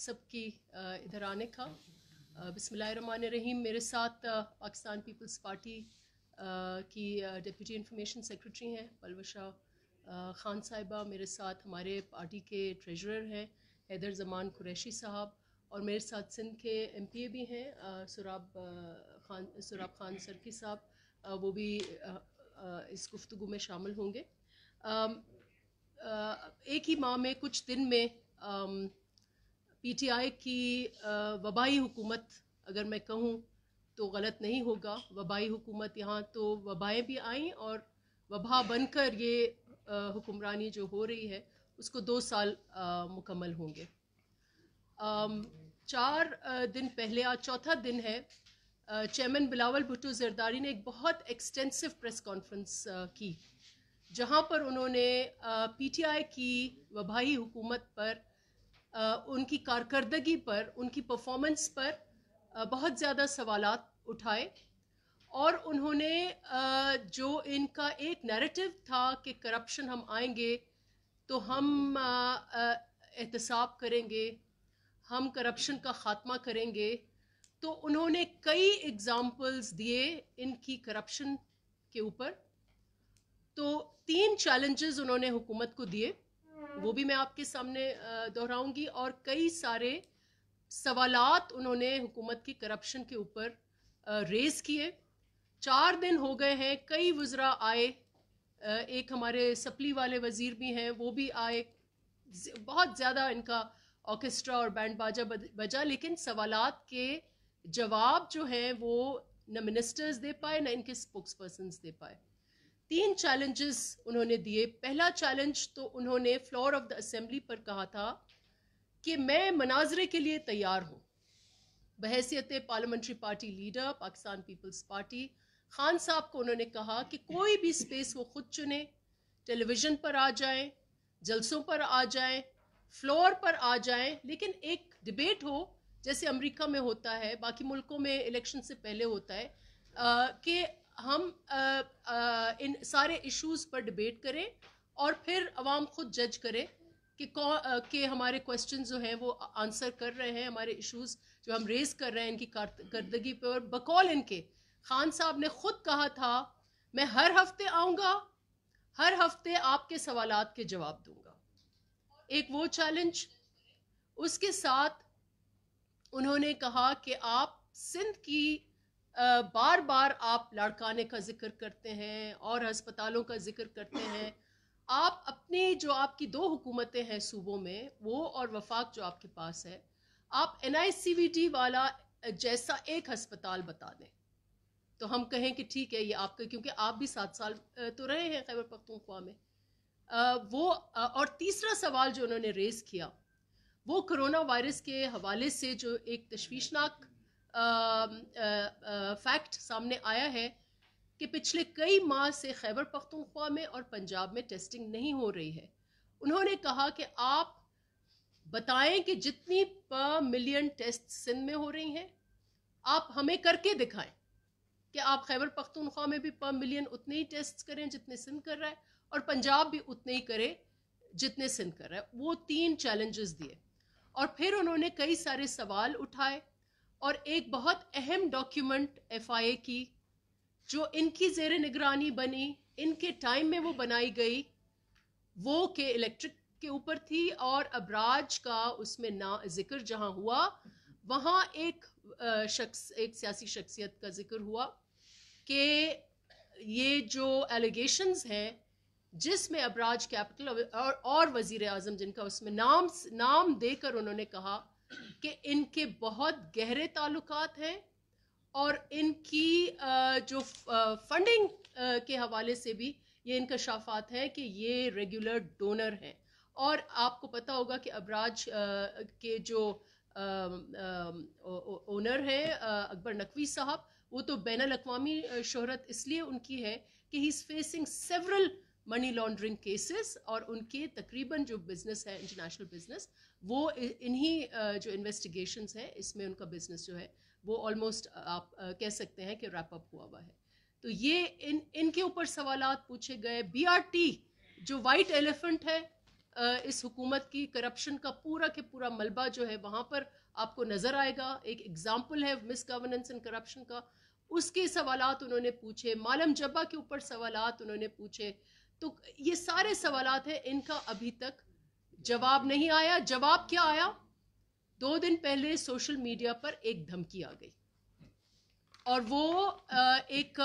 सबकी इधर आने का। बिस्मिल्लाहिर्रहमानिर्रहीम। मेरे साथ पाकिस्तान पीपल्स पार्टी की डिप्टी इंफॉर्मेशन सेक्रेटरी हैं पलवशा ख़ान साहिबा। मेरे साथ हमारे पार्टी के ट्रेजरर हैं हैदर ज़मान कुरैशी साहब, और मेरे साथ सिंध के MPA भी हैं सुराब खान सरकी साहब, वो भी इस गुफ्तगू में शामिल होंगे। एक ही माह में कुछ दिन में PTI की वबाई हुकूमत, अगर मैं कहूँ तो गलत नहीं होगा, वबाई हुकूमत, यहाँ तो वबाएँ भी आईं और वबा बनकर ये हुक्मरानी जो हो रही है उसको 2 साल मुकम्मल होंगे। 4 दिन पहले, आज चौथा दिन है, चेयरमैन बिलावल भुट्टो जरदारी ने एक बहुत एक्सटेंसिव प्रेस कॉन्फ्रेंस की, जहाँ पर उन्होंने PTI की वबाई हुकूमत पर, उनकी कारकर्दगी पर, उनकी परफॉर्मेंस पर बहुत ज़्यादा सवालात उठाए, और उन्होंने जो इनका एक नैरेटिव था कि करप्शन हम आएंगे तो हम एहतसाब करेंगे, हम करप्शन का ख़ात्मा करेंगे, तो उन्होंने कई एग्ज़ाम्पल्स दिए इनकी करप्शन के ऊपर। तो 3 चैलेंजेस उन्होंने हुकूमत को दिए, वो भी मैं आपके सामने दोहराऊंगी, और कई सारे सवालात उन्होंने हुकूमत की करप्शन के ऊपर रेज़ किए। 4 दिन हो गए हैं, कई वज़रा आए, एक हमारे सप्ली वाले वज़ीर भी हैं, वो भी आए, बहुत ज़्यादा इनका ऑर्केस्ट्रा और बैंड बाजा बजा, लेकिन सवालात के जवाब जो हैं वो न मिनिस्टर्स दे पाए, न इनके स्पोक्स पर्सन्स दे पाए। 3 चैलेंजेस उन्होंने दिए। पहला चैलेंज तो उन्होंने फ्लोर ऑफ द असेंबली पर कहा था कि मैं मनाजरे के लिए तैयार हूँ। बहैसियत parliamentary party leader Pakistan Peoples Party, Khan साहब को उन्होंने कहा कि कोई भी स्पेस वो खुद चुने, टेलीविज़न पर आ जाएं, जलसों पर आ जाएं, फ्लोर पर आ जाएं, लेकिन एक डिबेट हो जैसे अमेरिका में होता है, बाकी मुल्कों में इलेक्शन से पहले होता है, कि हम इन सारे इश्यूज़ पर डिबेट करें और फिर अवाम खुद जज करे कि हमारे क्वेश्चन जो हैं वो आंसर कर रहे हैं, हमारे इश्यूज़ जो हम रेज़ कर रहे हैं इनकी कारकर्दगी पर। और बकौल इनके खान साहब ने खुद कहा था, मैं हर हफ्ते आऊँगा, हर हफ्ते आपके सवालात के जवाब दूंगा। एक वो चैलेंज। उसके साथ उन्होंने कहा कि आप सिंध की बार बार आप लाड़काने का जिक्र करते हैं और अस्पतालों का जिक्र करते हैं, आप अपनी जो आपकी 2 हुकूमतें हैं सूबों में, वो और वफाक जो आपके पास है, आप NICVT वाला जैसा एक अस्पताल बता दें तो हम कहें कि ठीक है ये आपका, क्योंकि आप भी 7 साल तो रहे हैं खैबर पख्तूनख्वा में। वो और तीसरा सवाल जो उन्होंने रेज़ किया वो कोरोना वायरस के हवाले से जो एक तशवीशनाक फैक्ट सामने आया है कि पिछले कई माह से खैबर पख्तूनख्वा में और पंजाब में टेस्टिंग नहीं हो रही है। उन्होंने कहा कि आप बताएं कि जितनी पर मिलियन टेस्ट सिंध में हो रही हैं, आप हमें करके दिखाएं कि आप खैबर पख्तूनख्वा में भी पर मिलियन उतने ही टेस्ट करें जितने सिंध कर रहा है, और पंजाब भी उतने ही करे जितने सिंध कर रहा है। वो 3 चैलेंजेस दिए, और फिर उन्होंने कई सारे सवाल उठाए, और एक बहुत अहम डॉक्यूमेंट FIA की जो इनकी ज़ेरे निगरानी बनी, इनके टाइम में वो बनाई गई, वो के इलेक्ट्रिक के ऊपर थी, और अबराज का उसमें ना जिक्र जहाँ हुआ वहाँ एक सियासी शख्सियत का जिक्र हुआ कि ये जो एलिगेशंस हैं जिसमें अबराज कैपिटल और वज़ीर आज़म जिनका उसमें नाम देकर उन्होंने कहा कि इनके बहुत गहरे ताल्लुकात हैं, और इनकी जो फंडिंग के हवाले से भी ये इंकशाफात हैं कि ये रेगुलर डोनर हैं। और आपको पता होगा कि अबराज के जो ओनर हैं अकबर नकवी साहब, वो तो बैनुल अक़वामी शोहरत इसलिए उनकी है कि he is facing several money laundering cases, और उनके तकरीबन जो बिज़नेस है इंटरनेशनल बिज़नेस, वो इन्हीं जो इन्वेस्टिगेशंस हैं इसमें उनका बिज़नेस जो है वो ऑलमोस्ट आप कह सकते हैं कि रैप अप हुआ है। तो ये इनके ऊपर सवालात पूछे गए। BRT जो वाइट एलिफेंट है, इस हुकूमत की करप्शन का पूरा के पूरा मलबा जो है वहाँ पर आपको नज़र आएगा। एक एग्जाम्पल है मिस गवर्नेंस एंड करप्शन का, उसके सवालात उन्होंने पूछे। मालम जब्बा के ऊपर सवालात उन्होंने पूछे। तो ये सारे सवालात हैं, इनका अभी तक जवाब नहीं आया। जवाब क्या आया? 2 दिन पहले सोशल मीडिया पर एक धमकी आ गई, और वो एक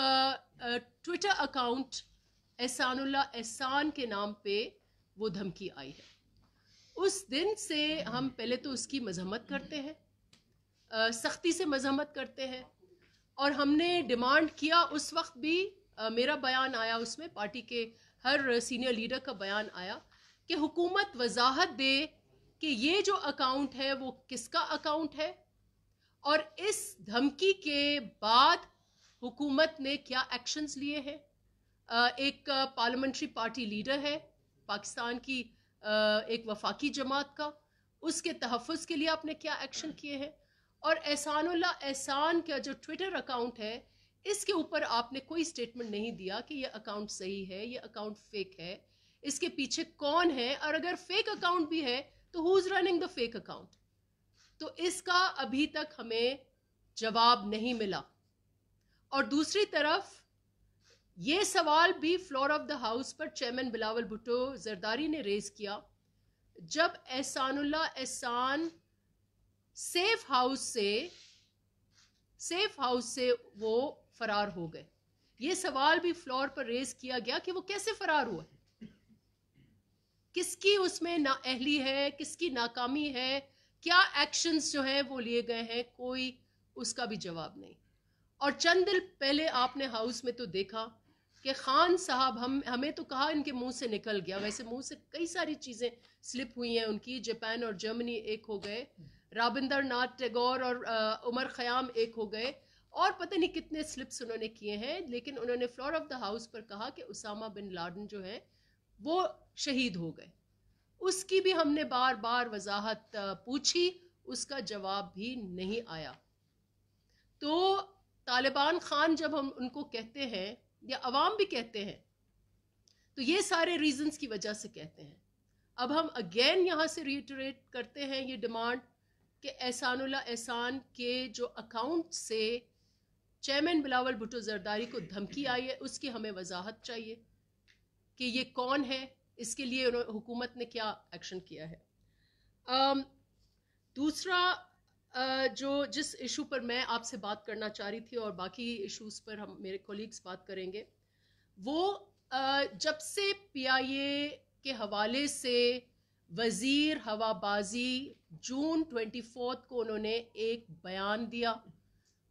ट्विटर अकाउंट एहसानुल्लाह एहसान के नाम पे वो धमकी आई है। उस दिन से हम पहले तो उसकी मजम्मत करते हैं, सख्ती से मजम्मत करते हैं, और हमने डिमांड किया। उस वक्त भी मेरा बयान आया, उसमें पार्टी के हर सीनियर लीडर का बयान आया कि हुकूमत वजाहत दे कि ये जो अकाउंट है वो किसका अकाउंट है, और इस धमकी के बाद हुकूमत ने क्या एक्शंस लिए हैं। एक पार्लियामेंट्री पार्टी लीडर है पाकिस्तान की, एक वफाकी जमात का, उसके तहफ़्फ़ुज़ के लिए आपने क्या एक्शन किए हैं। और एहसानुल्लाह एहसान का जो ट्विटर अकाउंट है, इसके ऊपर आपने कोई स्टेटमेंट नहीं दिया कि ये अकाउंट सही है, ये अकाउंट फेक है, इसके पीछे कौन है, और अगर फेक अकाउंट भी है तो who is running the fake account. तो इसका अभी तक हमें जवाब नहीं मिला। और दूसरी तरफ ये सवाल भी फ्लोर ऑफ द हाउस पर चेयरमैन बिलावल भुट्टो जरदारी ने रेज किया, जब एहसानुल्लाह एहसान सेफ हाउस से वो फरार हो गए। ये सवाल भी फ्लोर पर रेज किया गया कि वो कैसे फरार हुए, किसकी उसमें नाअहली है, किसकी नाकामी है, क्या एक्शंस जो हैं वो लिए गए हैं, कोई उसका भी जवाब नहीं। और चंद दिन पहले आपने हाउस में तो देखा कि खान साहब हमें तो कहा इनके मुंह से निकल गया, वैसे मुंह से कई सारी चीज़ें स्लिप हुई हैं उनकी। जापान और जर्मनी एक हो गए, रविंद्रनाथ टैगोर और उमर ख़याम एक हो गए, और पता नहीं कितने स्लिप्स उन्होंने किए हैं। लेकिन उन्होंने फ्लोर ऑफ द हाउस पर कहा कि उसामा बिन लादेन जो है वो शहीद हो गए। उसकी भी हमने बार बार वजाहत पूछी, उसका जवाब भी नहीं आया। तो तालिबान खान जब हम उनको कहते हैं या अवाम भी कहते हैं, तो ये सारे रीजंस की वजह से कहते हैं। अब हम अगेन यहाँ से रिटरेट करते हैं ये डिमांड कि एहसानुल्लाह एहसान के जो अकाउंट से चेयरमैन बिलावल भुट्टो जरदारी को धमकी आई है, उसकी हमें वजाहत चाहिए कि ये कौन है, इसके लिए हुकूमत ने क्या एक्शन किया है। दूसरा जिस इशू पर मैं आपसे बात करना चाह रही थी, और बाकी इश्यूज पर हम मेरे कोलीग्स बात करेंगे, वो जब से PIA के हवाले से वजीर हवाबाजी जून 24 को उन्होंने एक बयान दिया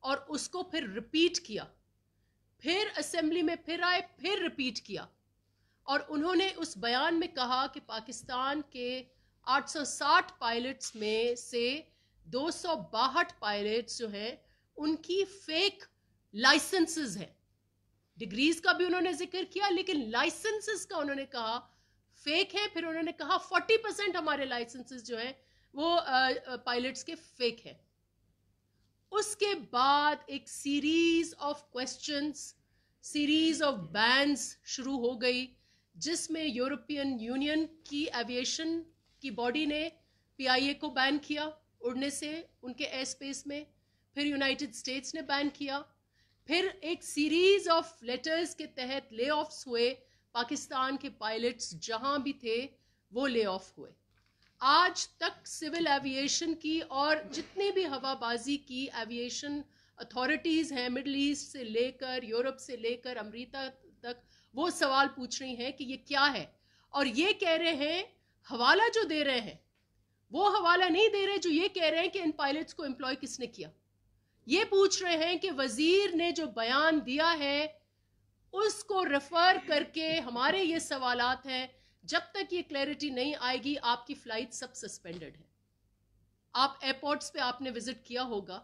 और उसको फिर रिपीट किया, फिर असेंबली में फिर आए, फिर रिपीट किया, और उन्होंने उस बयान में कहा कि पाकिस्तान के 860 पायलट्स में से 262 पायलट्स जो हैं उनकी फेक लाइसेंसेस हैं। डिग्रीज का भी उन्होंने जिक्र किया, लेकिन लाइसेंसेस का उन्होंने कहा फेक है। फिर उन्होंने कहा 40% हमारे लाइसेंसेस जो हैं वो पायलट्स के फेक हैं। उसके बाद एक series of questions, series of bans शुरू हो गई, जिसमें यूरोपियन यूनियन की एविएशन की बॉडी ने PIA को बैन किया उड़ने से उनके एयर स्पेस में, फिर यूनाइटेड स्टेट्स ने बैन किया, फिर एक सीरीज ऑफ लेटर्स के तहत ले ऑफ्स हुए, पाकिस्तान के पायलट्स जहां भी थे वो ले ऑफ हुए। आज तक सिविल एविएशन की और जितनी भी हवाबाजी की एविएशन अथॉरिटीज़ हैं, मिडल ईस्ट से लेकर यूरोप से लेकर अमेरिका तक, वो सवाल पूछ रही हैं कि ये क्या है, और ये कह रहे हैं, हवाला जो दे रहे हैं वो हवाला नहीं दे रहे जो ये कह रहे हैं कि इन पायलट्स को एम्प्लॉय किसने किया। ये पूछ रहे हैं कि वजीर ने जो बयान दिया है उसको रेफर करके हमारे ये सवालात हैं, जब तक ये क्लैरिटी नहीं आएगी आपकी फ्लाइट सब सस्पेंडेड है। आप एयरपोर्ट्स पे आपने विजिट किया होगा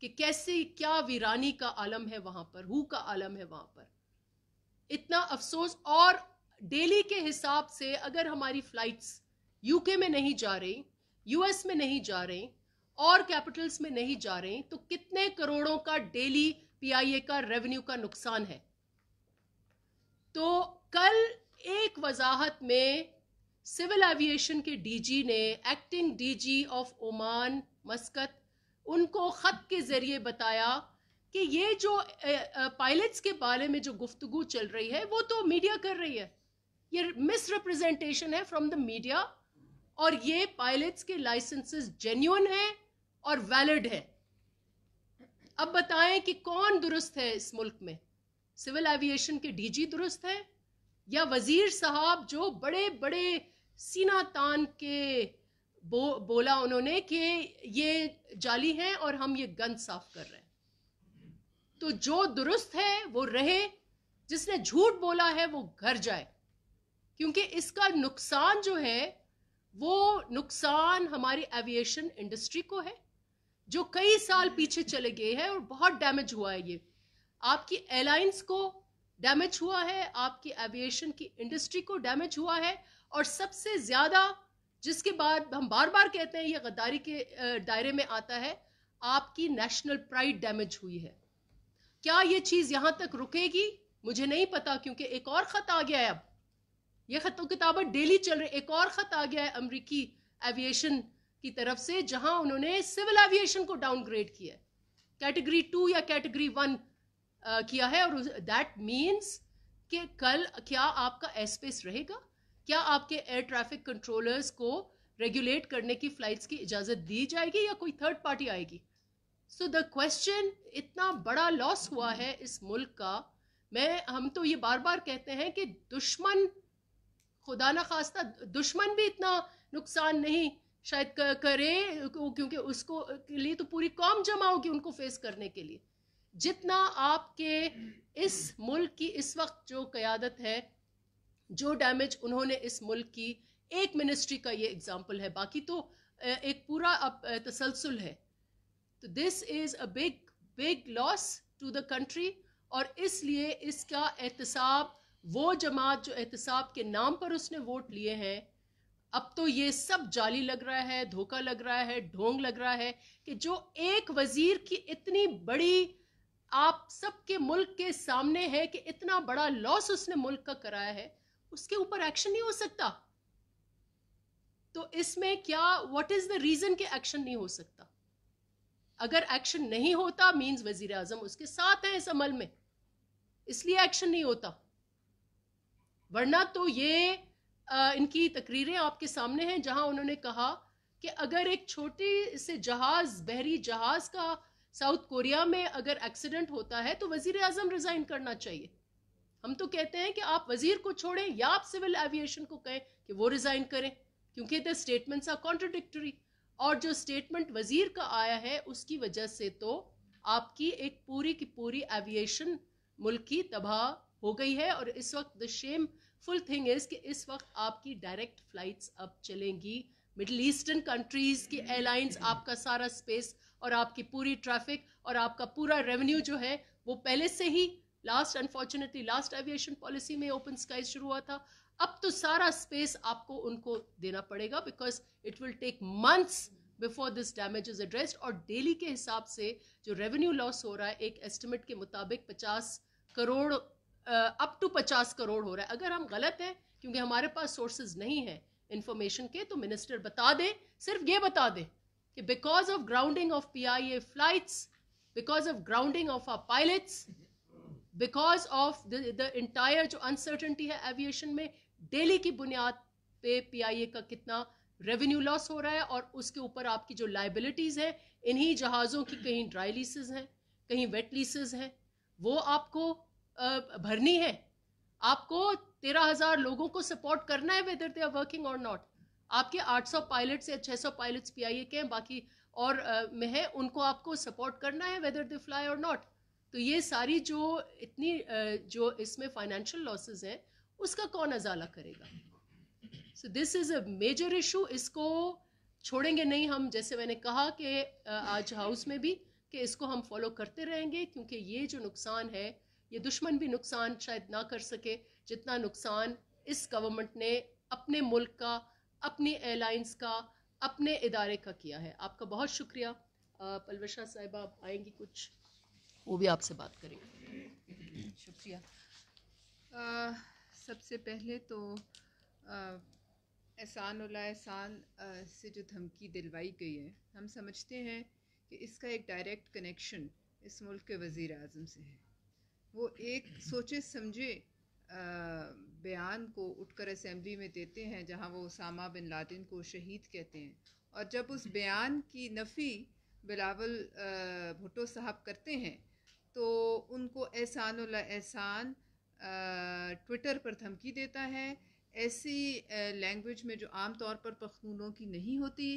कि कैसे क्या वीरानी का आलम है वहां पर, हु का आलम है वहां पर, इतना अफसोस। और डेली के हिसाब से अगर हमारी फ्लाइट्स UK में नहीं जा रही, US में नहीं जा रही, और कैपिटल्स में नहीं जा रही, तो कितने करोड़ों का डेली PIA का रेवेन्यू का नुकसान है। तो कल एक वजाहत में सिविल एविएशन के डीजी ने, एक्टिंग डीजी ऑफ ओमान मस्कत, उनको ख़त के ज़रिए बताया कि ये जो पायलट्स के बारे में जो गुफ्तगू चल रही है वो तो मीडिया कर रही है, ये मिस रिप्रेजेंटेशन है फ्रॉम द मीडिया, और ये पायलट्स के लाइसेंसेस जेन्युइन है और वैलिड है। अब बताएं कि कौन दुरुस्त है इस मुल्क में? सिविल एविएशन के डीजी दुरुस्त है या वजीर साहब जो बड़े बड़े सीना तान के बोला उन्होंने कि ये जाली हैं और हम ये गंद साफ कर रहे हैं? तो जो दुरुस्त है वो रहे, जिसने झूठ बोला है वो घर जाए, क्योंकि इसका नुकसान जो है वो नुकसान हमारी एविएशन इंडस्ट्री को है, जो कई साल पीछे चले गए हैं और बहुत डैमेज हुआ है। ये आपकी एयरलाइंस को डैमेज हुआ है, आपकी एविएशन की इंडस्ट्री को डैमेज हुआ है, और सबसे ज्यादा जिसके बाद हम बार बार कहते हैं ये गद्दारी के दायरे में आता है, आपकी नेशनल प्राइड डैमेज हुई है। क्या ये चीज यहां तक रुकेगी? मुझे नहीं पता, क्योंकि एक और खत आ गया है। अब ये खतों किताबत डेली चल रही। एक और खत आ गया है अमेरिकी एविएशन की तरफ से, जहां उन्होंने सिविल एविएशन को डाउनग्रेड किया है, कैटेगरी 2 या कैटेगरी 1 किया है। और दैट मीन्स कि कल क्या आपका एयर स्पेस रहेगा? क्या आपके एयर ट्रैफिक कंट्रोलर्स को रेगुलेट करने की फ्लाइट्स की इजाजत दी जाएगी या कोई थर्ड पार्टी आएगी? सो द क्वेश्चन, इतना बड़ा लॉस हुआ है इस मुल्क का। हम तो ये बार बार कहते हैं कि दुश्मन, खुदा ना खास्ता दुश्मन भी इतना नुकसान नहीं शायद करे, क्योंकि उसको के लिए तो पूरी कौम जमा होगी उनको फेस करने के लिए, जितना आपके इस मुल्क की इस वक्त जो क़यादत है, जो डैमेज उन्होंने इस मुल्क की, एक मिनिस्ट्री का ये एग्जाम्पल है, बाकी तो एक पूरा अब तसलसल है। तो this is a big big loss to the country, और इसलिए इसका एहतसाब वो जमात जो एहतसाब के नाम पर उसने वोट लिए हैं, अब तो ये सब जाली लग रहा है, धोखा लग रहा है, ढोंग लग रहा है कि जो एक वजीर की इतनी बड़ी आप सबके मुल्क के सामने है कि इतना बड़ा लॉस उसने मुल्क का कराया है, उसके ऊपर एक्शन नहीं हो सकता। तो इसमें क्या, व्हाट इज द रीजन कि एक्शन नहीं हो सकता? अगर एक्शन नहीं होता मींस वजीर आजम उसके साथ है इस अमल में, इसलिए एक्शन नहीं होता। वरना तो ये इनकी तकरीरें आपके सामने हैं, जहां उन्होंने कहा कि अगर एक छोटे से जहाज, बहरी जहाज का साउथ कोरिया में अगर एक्सीडेंट होता है तो वजीर आजम रिजाइन करना चाहिए। हम तो कहते हैं कि आप वजीर को छोड़ें या आप सिविल एविएशन को कहें कि वो रिजाइन करें, क्योंकि द स्टेटमेंट्स आर कॉन्ट्रडिक्टरी। और जो स्टेटमेंट वजीर का आया है उसकी वजह से तो आपकी एक पूरी की पूरी एविएशन मुल्क की तबाह हो गई है। और इस वक्त द शेमफुल थिंग इज कि इस वक्त आपकी डायरेक्ट फ्लाइट्स अब चलेंगी मिडिल ईस्टर्न कंट्रीज की एयरलाइंस, आपका सारा स्पेस और आपकी पूरी ट्रैफिक और आपका पूरा रेवेन्यू जो है वो पहले से ही अनफॉर्चुनेटली लास्ट एविएशन पॉलिसी में ओपन स्काई शुरू हुआ था। अब तो सारा स्पेस आपको उनको देना पड़ेगा, because it will take months before this damage is addressed. और डेली के हिसाब से जो रेवेन्यू लॉस हो रहा है, एक एस्टिमेट के मुताबिक 50 करोड़ अप टू 50 करोड़ हो रहा है। अगर हम गलत हैं, क्योंकि हमारे पास सोर्सेज नहीं है इंफॉर्मेशन के, तो मिनिस्टर बता दे, सिर्फ ये बता दे कि because of grounding of PIA flights, because of grounding of our pilots, because of the entire जो अनसर्टेनिटी है एविएशन में, डेली की बुनियाद पे PIA का कितना रेवेन्यू लॉस हो रहा है, और उसके ऊपर आपकी जो लाइबिलिटीज हैं इन्हीं जहाज़ों की, कहीं ड्राई लीसेस हैं, कहीं वेट लीसेस हैं, वो आपको भरनी है। आपको 13,000 लोगों को सपोर्ट करना है, वेदर दे आर वर्किंग और नॉट। आपके 800 पायलट्स या 600 पायलट्स PIA के हैं, बाकी और में है, उनको आपको सपोर्ट करना है वेदर दे फ्लाई और नॉट। तो ये सारी जो इतनी जो इसमें फाइनेंशियल लॉसेस हैं उसका कौन अजाला करेगा? So this is a major issue. इसको छोड़ेंगे नहीं हम, जैसे मैंने कहा कि आज हाउस में भी, कि इसको हम फॉलो करते रहेंगे, क्योंकि ये जो नुकसान है ये दुश्मन भी नुकसान शायद ना कर सके जितना नुकसान इस गवर्नमेंट ने अपने मुल्क का, अपनी एयरलाइंस का, अपने इदारे का किया है। आपका बहुत शुक्रिया। पलवशा साहिबा आएंगी, कुछ वो भी आपसे बात करेंगे। शुक्रिया। सबसे पहले तो एहसान उल्ला एहसान से जो धमकी दिलवाई गई है, हम समझते हैं कि इसका एक डायरेक्ट कनेक्शन इस मुल्क के वज़ीर आज़म से है। वो एक सोचे समझे बयान को उठकर असेंबली में देते हैं जहां वो उसामा बिन लादेन को शहीद कहते हैं, और जब उस बयान की नफ़ी बिलावल भुट्टो साहब करते हैं तो उनको एहसान उल्ला एहसान ट्विटर पर धमकी देता है ऐसी लैंग्वेज में जो आम तौर पर पख्तूनों की नहीं होती,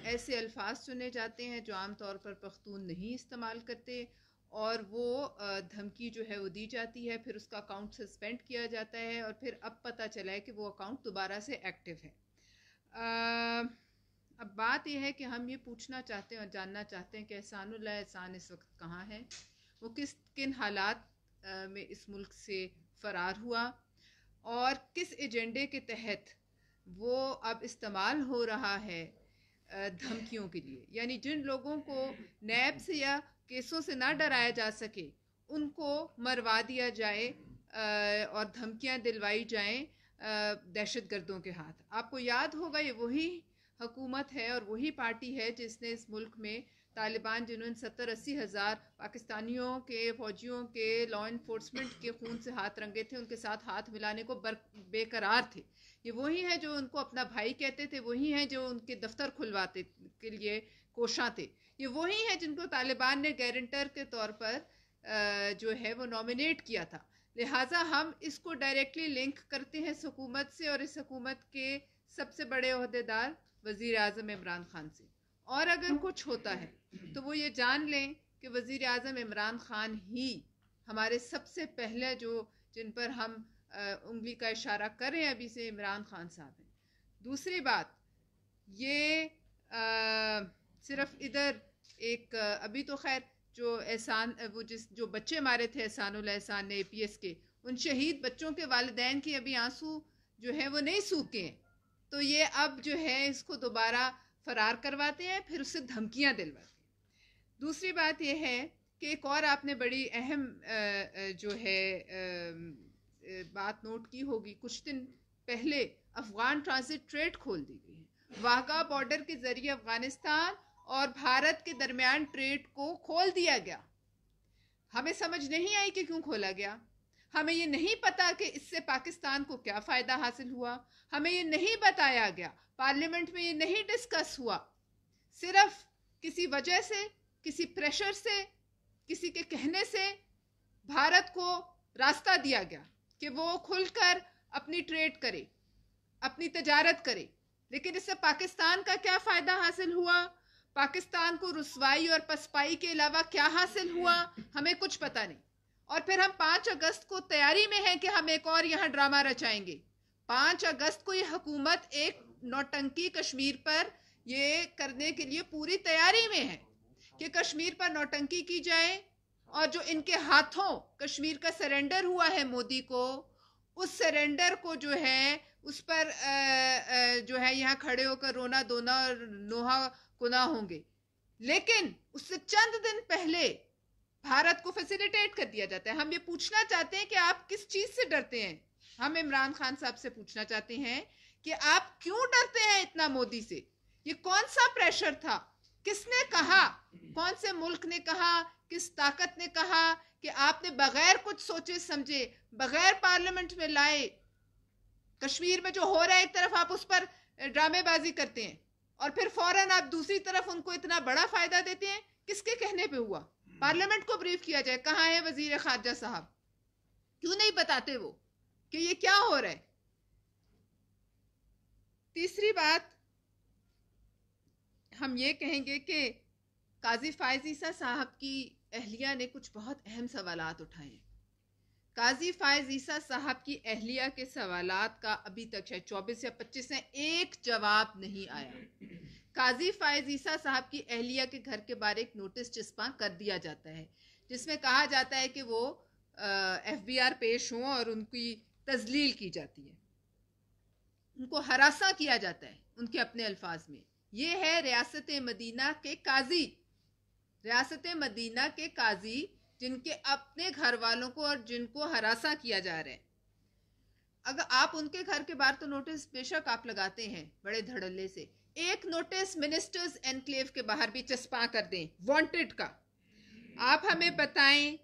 ऐसे अल्फाज चुने जाते हैं जो आम तौर पर पख्तून नहीं इस्तेमाल करते, और वो धमकी जो है वो दी जाती है। फिर उसका अकाउंट सस्पेंड किया जाता है और फिर अब पता चला है कि वो अकाउंट दोबारा से एक्टिव है। अब बात यह है कि हम ये पूछना चाहते हैं और जानना चाहते हैं कि एहसानुल्लाह एहसान इस वक्त कहाँ है, वो किन हालात में इस मुल्क से फ़रार हुआ और किस एजेंडे के तहत वो अब इस्तेमाल हो रहा है धमकियों के लिए। यानी जिन लोगों को नैब से या केसों से ना डराया जा सके उनको मरवा दिया जाए और धमकियां दिलवाई जाएं दहशतगर्दों के हाथ। आपको याद होगा ये वही हुकूमत है और वही पार्टी है जिसने इस मुल्क में तालिबान, जिन्होंने 70-80 हज़ार पाकिस्तानियों के फौजियों के लॉ इन्फोर्समेंट के खून से हाथ रंगे थे, उनके साथ हाथ मिलाने को बेकरार थे। ये वही हैं जो उनको अपना भाई कहते थे, वही हैं जो उनके दफ्तर खुलवाते के लिए कोशां थे, ये वही हैं जिनको तालिबान ने गारंटर के तौर पर जो है वो नॉमिनेट किया था। लिहाजा हम इसको डायरेक्टली लिंक करते हैं इस हुकूमत से और इस हुकूमत के सबसे बड़े ओहदेदार वज़ीर आज़म इमरान खान से। और अगर कुछ होता है तो वो ये जान लें कि वज़ीर आज़म इमरान खान ही हमारे सबसे पहले जिन पर हम उंगली का इशारा कर रहे हैं अभी से इमरान खान साहब हैं। दूसरी बात ये सिर्फ इधर एक अभी तो खैर जो बच्चे मारे थे एहसानुल एहसान ने APS के, उन शहीद बच्चों के वालिदैन की अभी आंसू जो है वो नहीं सूखे हैं, तो ये अब जो है इसको दोबारा फरार करवाते हैं, फिर उससे धमकियां दिलवाते हैं। दूसरी बात यह है कि एक और आपने बड़ी अहम जो है बात नोट की होगी, कुछ दिन पहले अफगान ट्रांजिट ट्रेड खोल दी गई है। वाघा बॉर्डर के जरिए अफगानिस्तान और भारत के दरमियान ट्रेड को खोल दिया गया। हमें समझ नहीं आई कि क्यों खोला गया। हमें ये नहीं पता कि इससे पाकिस्तान को क्या फ़ायदा हासिल हुआ। हमें ये नहीं बताया गया, पार्लियामेंट में ये नहीं डिस्कस हुआ। सिर्फ किसी वजह से, किसी प्रेशर से, किसी के कहने से भारत को रास्ता दिया गया कि वो खुलकर अपनी ट्रेड करे, अपनी तजारत करे। लेकिन इससे पाकिस्तान का क्या फ़ायदा हासिल हुआ, पाकिस्तान को रुसवाई और पसपाई के अलावा क्या हासिल हुआ, हमें कुछ पता नहीं। और फिर हम 5 अगस्त को तैयारी में हैं कि हम एक और यहाँ ड्रामा रचाएंगे। 5 अगस्त को ये हुकूमत एक नौटंकी कश्मीर पर ये करने के लिए पूरी तैयारी में है कि कश्मीर पर नौटंकी की जाए, और जो इनके हाथों कश्मीर का सरेंडर हुआ है मोदी को, उस सरेंडर को जो है उस पर जो है यहाँ खड़े होकर रोना धोना और नोहा कुना होंगे। लेकिन उससे चंद दिन पहले भारत को फैसिलिटेट कर दिया जाता है। हम ये पूछना चाहते हैं कि आप किस चीज से डरते हैं। हम इमरान खान साहब से पूछना चाहते हैं कि आप क्यों डरते हैं इतना मोदी से। ये कौन सा प्रेशर था, किसने कहा, कौन से मुल्क ने कहा, किस ताकत ने कहा कि आपने बगैर कुछ सोचे समझे, बगैर पार्लियामेंट में लाए, कश्मीर में जो हो रहा है एक तरफ आप उस पर ड्रामेबाजी करते हैं और फिर फौरन आप दूसरी तरफ उनको इतना बड़ा फायदा देते हैं। किसके कहने पे हुआ? पार्लियामेंट को ब्रीफ किया जाए। कहाँ है वजीर खारजा साहब? क्यों नहीं बताते वो कि ये क्या हो रहा है? तीसरी बात हम ये कहेंगे कि काजी फायज ईसा साहब की अहलिया ने कुछ बहुत अहम सवालात उठाए हैं। काजी फायज ईसा साहब की अहलिया के सवालात का अभी तक शायद 24 या 25 में एक जवाब नहीं आया। काजी फायज ईसा साहब की अहलिया के घर के बारे एक नोटिस चिस्पा कर दिया जाता है जिसमें कहा जाता है कि वो FBR पेश हों और उनकी तजलील की जाती है, उनको हरासा किया जाता है उनके अपने अल्फाज में। ये है रियासत मदीना के काजी, रियासत मदीना के काजी जिनके अपने घर वालों को और जिनको हरासा किया जा रहा है। अगर आप उनके घर के बाहर तो नोटिस बेशक आप लगाते हैं बड़े धड़ल्ले से, एक नोटिस मिनिस्टर्स एनक्लेव के बाहर भी चस्पा कर दें वांटेड का। आप हमें बताएं,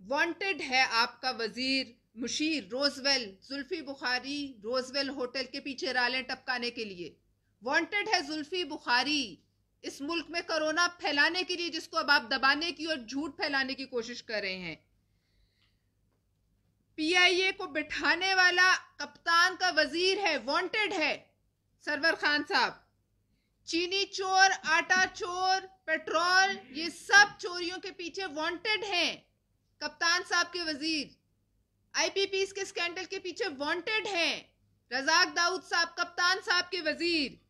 वांटेड है आपका वजीर मुशीर Roosevelt, Zulfi Bukhari Roosevelt hotel के पीछे रालें टपकाने के लिए। वांटेड है जुल्फी बुखारी इस मुल्क में कोरोना फैलाने के लिए, जिसको अब आप दबाने की और झूठ फैलाने की कोशिश कर रहे हैं। पीआईए को बिठाने वाला कप्तान का वजीर है, वांटेड है सरवर खान साहब। चीनी चोर, आटा चोर, पेट्रोल, ये सब चोरियों के पीछे वांटेड हैं कप्तान साहब के वजीर। आईपीपीस के स्कैंडल के पीछे वांटेड हैं रजाक दाऊद साहब, कप्तान साहब के वजीर।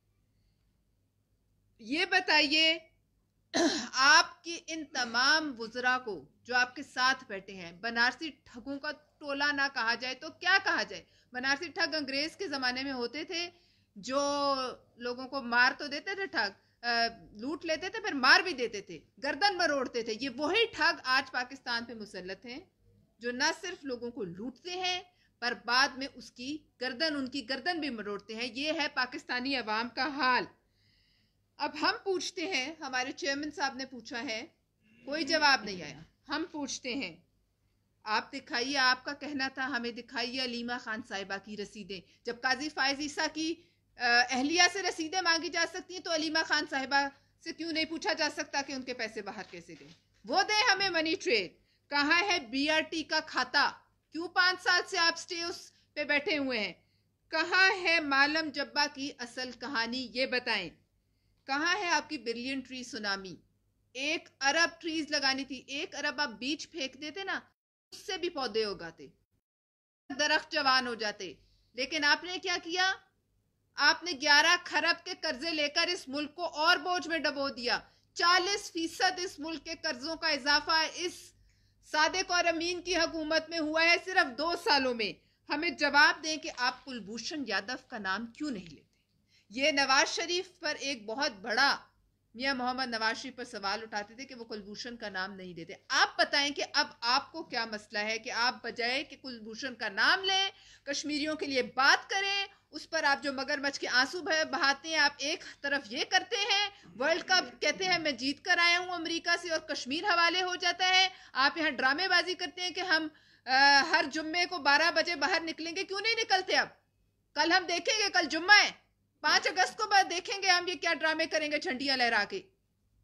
ये बताइए आपकी इन तमाम वुज़रा को जो आपके साथ बैठे हैं, बनारसी ठगों का टोला ना कहा जाए तो क्या कहा जाए? बनारसी ठग अंग्रेज के जमाने में होते थे, जो लोगों को मार तो देते थे, ठग लूट लेते थे, फिर मार भी देते थे, गर्दन मरोड़ते थे। ये वही ठग आज पाकिस्तान पे मुसल्लत हैं, जो न सिर्फ लोगों को लूटते हैं पर बाद में उसकी गर्दन, उनकी गर्दन भी मरोड़ते हैं। ये है पाकिस्तानी अवाम का हाल। अब हम पूछते हैं, हमारे चेयरमैन साहब ने पूछा है, कोई जवाब नहीं आया। हम पूछते हैं, आप दिखाइए, आपका कहना था हमें दिखाइए अलीमा खान साहिबा की रसीदें। जब काजी फायज ईसा की अहलिया से रसीदें मांगी जा सकती हैं तो अलीमा खान साहिबा से क्यों नहीं पूछा जा सकता कि उनके पैसे बाहर कैसे गए? वो दे हमें मनी ट्रेल। कहाँ है बीआरटी का खाता? क्यों 5 साल से आप स्टे उस पे बैठे हुए हैं? कहाँ है मालम जब्बा की असल कहानी, ये बताएं। कहाँ है आपकी बिलियन ट्री सुनामी? 1 अरब ट्रीज लगानी थी, 1 अरब आप बीज फेंक देते ना, उससे भी पौधे उगाते, दरख्त जवान हो जाते। लेकिन आपने क्या किया? आपने 11 खरब के कर्जे लेकर इस मुल्क को और बोझ में डबो दिया। 40% इस मुल्क के कर्जों का इजाफा इस सादिक और अमीन की हुकूमत में हुआ है सिर्फ 2 सालों में। हमें जवाब दें कि आप कुलभूषण यादव का नाम क्यों नहीं लेते? ये नवाज शरीफ पर एक बहुत बड़ा, मियां मोहम्मद नवाज शरीफ पर सवाल उठाते थे कि वो कुलभूषण का नाम नहीं देते। आप बताएं कि अब आपको क्या मसला है कि आप बजाय कि कुलभूषण का नाम लें, कश्मीरियों के लिए बात करें, उस पर आप जो मगरमच्छ के आंसू बहाते हैं। आप एक तरफ ये करते हैं, वर्ल्ड कप कहते हैं मैं जीत कर आया हूं अमेरिका से, और कश्मीर हवाले हो जाता है। आप यहाँ ड्रामेबाजी करते हैं कि हम हर जुम्मे को 12 बजे बाहर निकलेंगे। क्यों नहीं निकलते? अब कल हम देखेंगे, कल जुम्मा है, 5 अगस्त को बाद देखेंगे हम ये क्या ड्रामे करेंगे झंडियां लहरा के।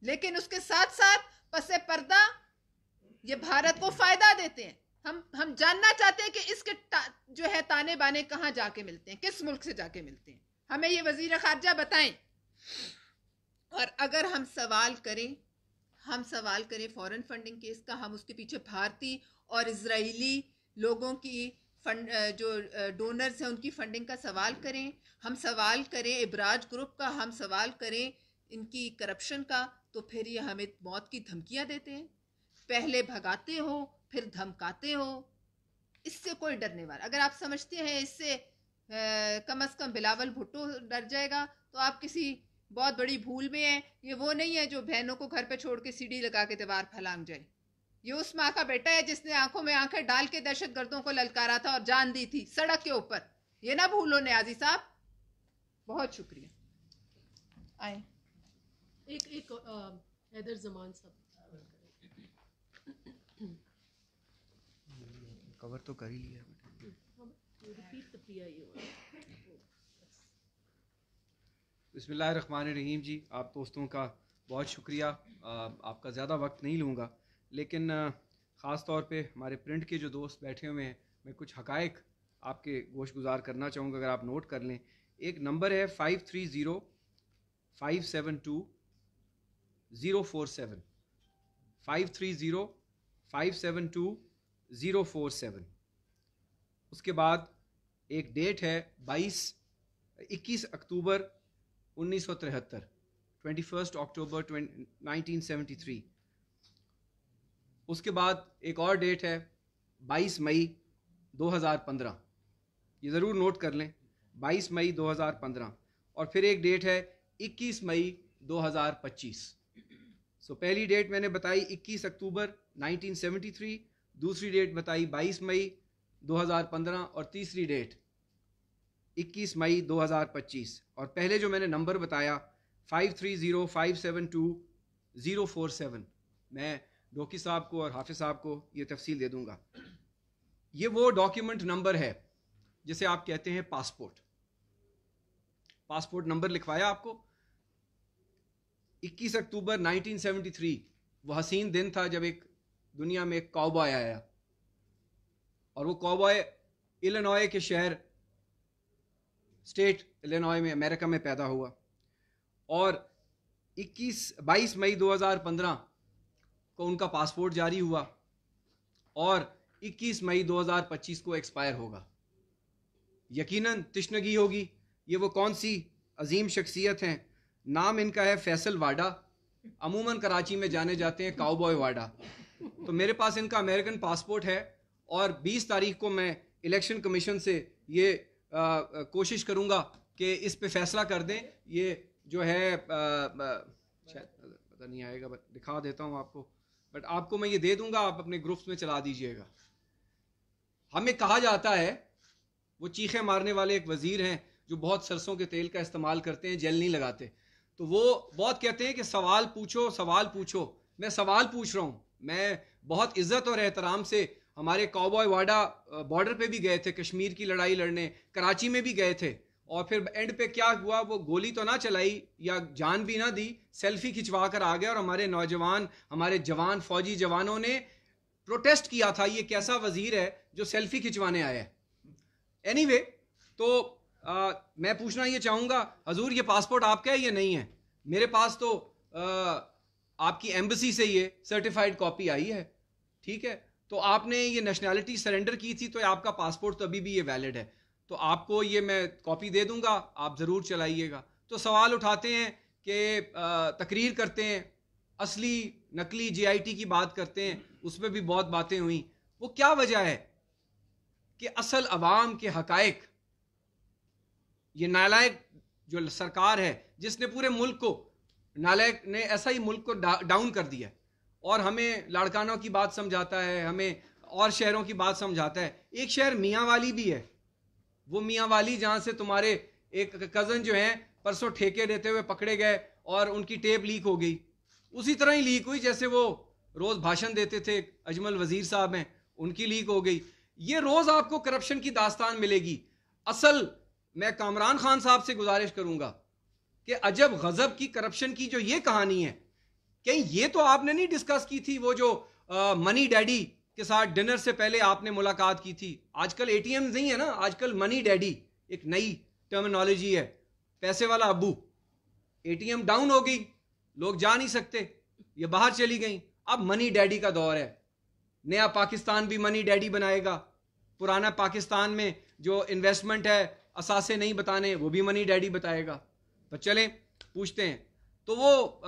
लेकिन उसके साथ साथ पसे पर्दा ये भारत को फायदा देते हैं। हम जानना चाहते हैं कि इसके जो है ताने बाने कहाँ जाके मिलते हैं, किस मुल्क से जाके मिलते हैं। हमें ये वजीर खारजा बताएं। और अगर हम सवाल करें फॉरेन फंडिंग केस का, हम उसके पीछे भारतीय और इजरायली लोगों की फंड, जो डोनर्स हैं उनकी फंडिंग का सवाल करें। हम सवाल करें इब्राज ग्रुप का, हम सवाल करें इनकी करप्शन का, तो फिर ये हमें मौत की धमकियां देते हैं। पहले भगाते हो फिर धमकाते हो। इससे कोई डरने वाला, अगर आप समझते हैं इससे कम से कम बिलावल भुट्टो डर जाएगा तो आप किसी बहुत बड़ी भूल में है। ये वो नहीं है जो बहनों को घर पे छोड़ के सीढ़ी लगा के दीवार फैलांग जाए। ये उस माँ का बेटा है जिसने आंखों में आंखें डाल के दहशतगर्दों को ललकारा था और जान दी थी सड़क के ऊपर। ये ना भूलो न्याजी साहब। बहुत शुक्रिया। आए एक हैदर जमान साहब कवर तो कर ही लिया। बिस्मिल्लाहिर्रहमानिर्रहीम जी, आप दोस्तों का बहुत शुक्रिया। आपका ज़्यादा वक्त नहीं लूँगा, लेकिन ख़ास तौर पे हमारे प्रिंट के जो दोस्त बैठे हुए हैं, मैं कुछ हक़ाइक़ आपके गोशगुजार करना चाहूँगा, अगर आप नोट कर लें। एक नंबर है 530-572-047, 530-572-047। उसके बाद एक डेट है 21 अक्टूबर 1973, 21 अक्टूबर 1973। उसके बाद एक और डेट है 22 मई 2015, ये ज़रूर नोट कर लें, 22 मई 2015। और फिर एक डेट है 21 मई 2025। सो पहली डेट मैंने बताई 21 अक्टूबर 1973, दूसरी डेट बताई 22 मई 2015 और तीसरी डेट 21 मई 2025। और पहले जो मैंने नंबर बताया 530572 मैं डोकी साहब को और हाफिज साहब को ये तफसील दे दूंगा। ये वो डॉक्यूमेंट नंबर है जिसे आप कहते हैं पासपोर्ट। पासपोर्ट नंबर लिखवाया आपको। 21 अक्टूबर 1973 वो हसीन दिन था जब एक दुनिया में एक कॉबॉय आया, और वो कॉबॉय इलिनॉय के शहर स्टेट इलिनॉय में अमेरिका में पैदा हुआ, और 22 मई 2015 को उनका पासपोर्ट जारी हुआ और 21 मई 2025 को एक्सपायर होगा। यकीनन तिश्नगी होगी, ये वो कौन सी अजीम शख्सियत हैं। नाम इनका है फैसल वाडा, अमूमन कराची में जाने जाते हैं काउबॉय वाडा। तो मेरे पास इनका अमेरिकन पासपोर्ट है, और 20 तारीख को मैं इलेक्शन कमीशन से ये कोशिश करूंगा कि इस पे फैसला कर दें। ये जो है शायद पता नहीं आएगा, बट दिखा देता हूं आपको, बट आपको मैं ये दे दूंगा, आप अपने ग्रुप्स में चला दीजिएगा। हमें कहा जाता है, वो चीखे मारने वाले एक वजीर हैं जो बहुत सरसों के तेल का इस्तेमाल करते हैं, जेल नहीं लगाते, तो वो बहुत कहते हैं कि सवाल पूछो सवाल पूछो। मैं सवाल पूछ रहा हूँ। मैं बहुत इज्जत और एहतराम से हमारे काउबॉय वाडा बॉर्डर पे भी गए थे, कश्मीर की लड़ाई लड़ने, कराची में भी गए थे, और फिर एंड पे क्या हुआ, वो गोली तो ना चलाई या जान भी ना दी, सेल्फी खिंचवा कर आ गया, और हमारे नौजवान, हमारे जवान, फौजी जवानों ने प्रोटेस्ट किया था, ये कैसा वजीर है जो सेल्फी खिंचवाने आया है। एनीवे, तो मैं पूछना ये चाहूँगा, हजूर ये पासपोर्ट आपका है या नहीं है? मेरे पास तो आपकी एम्बेसी से ये सर्टिफाइड कॉपी आई है, ठीक है, तो आपने ये नेशनैलिटी सरेंडर की थी, तो आपका पासपोर्ट तो अभी भी ये वैलिड है, तो आपको ये मैं कॉपी दे दूंगा, आप ज़रूर चलाइएगा। तो सवाल उठाते हैं कि तकरीर करते हैं, असली नकली JIT की बात करते हैं, उसमें भी बहुत बातें हुई। वो क्या वजह है कि असल अवाम के हकायक, ये नालायक जो सरकार है जिसने पूरे मुल्क को, नालायक ने ऐसा ही मुल्क को डाउन कर दिया, और हमें लाड़कानों की बात समझाता है, हमें और शहरों की बात समझाता है। एक शहर मियाँ वाली भी है, वो मियाँ वाली जहाँ से तुम्हारे एक कज़न जो हैं परसों ठेके देते हुए पकड़े गए और उनकी टेप लीक हो गई, उसी तरह ही लीक हुई जैसे वो रोज़ भाषण देते थे, अजमल वजीर साहब हैं, उनकी लीक हो गई। ये रोज़ आपको करप्शन की दास्तान मिलेगी। असल मैं कामरान खान साहब से गुजारिश करूंगा कि अजब गजब की करप्शन की जो ये कहानी है, कहीं ये तो आपने नहीं डिस्कस की थी, वो जो मनी डैडी के साथ डिनर से पहले आपने मुलाकात की थी। आजकल ATM नहीं है ना, आजकल मनी डैडी एक नई टर्मिनोलॉजी है, पैसे वाला अब्बू। ATM डाउन हो गई, लोग जा नहीं सकते, ये बाहर चली गई, अब मनी डैडी का दौर है। नया पाकिस्तान भी मनी डैडी बनाएगा, पुराना पाकिस्तान में जो इन्वेस्टमेंट है, असासे नहीं बताने, वो भी मनी डैडी बताएगा। तो चलें पूछते हैं। तो वो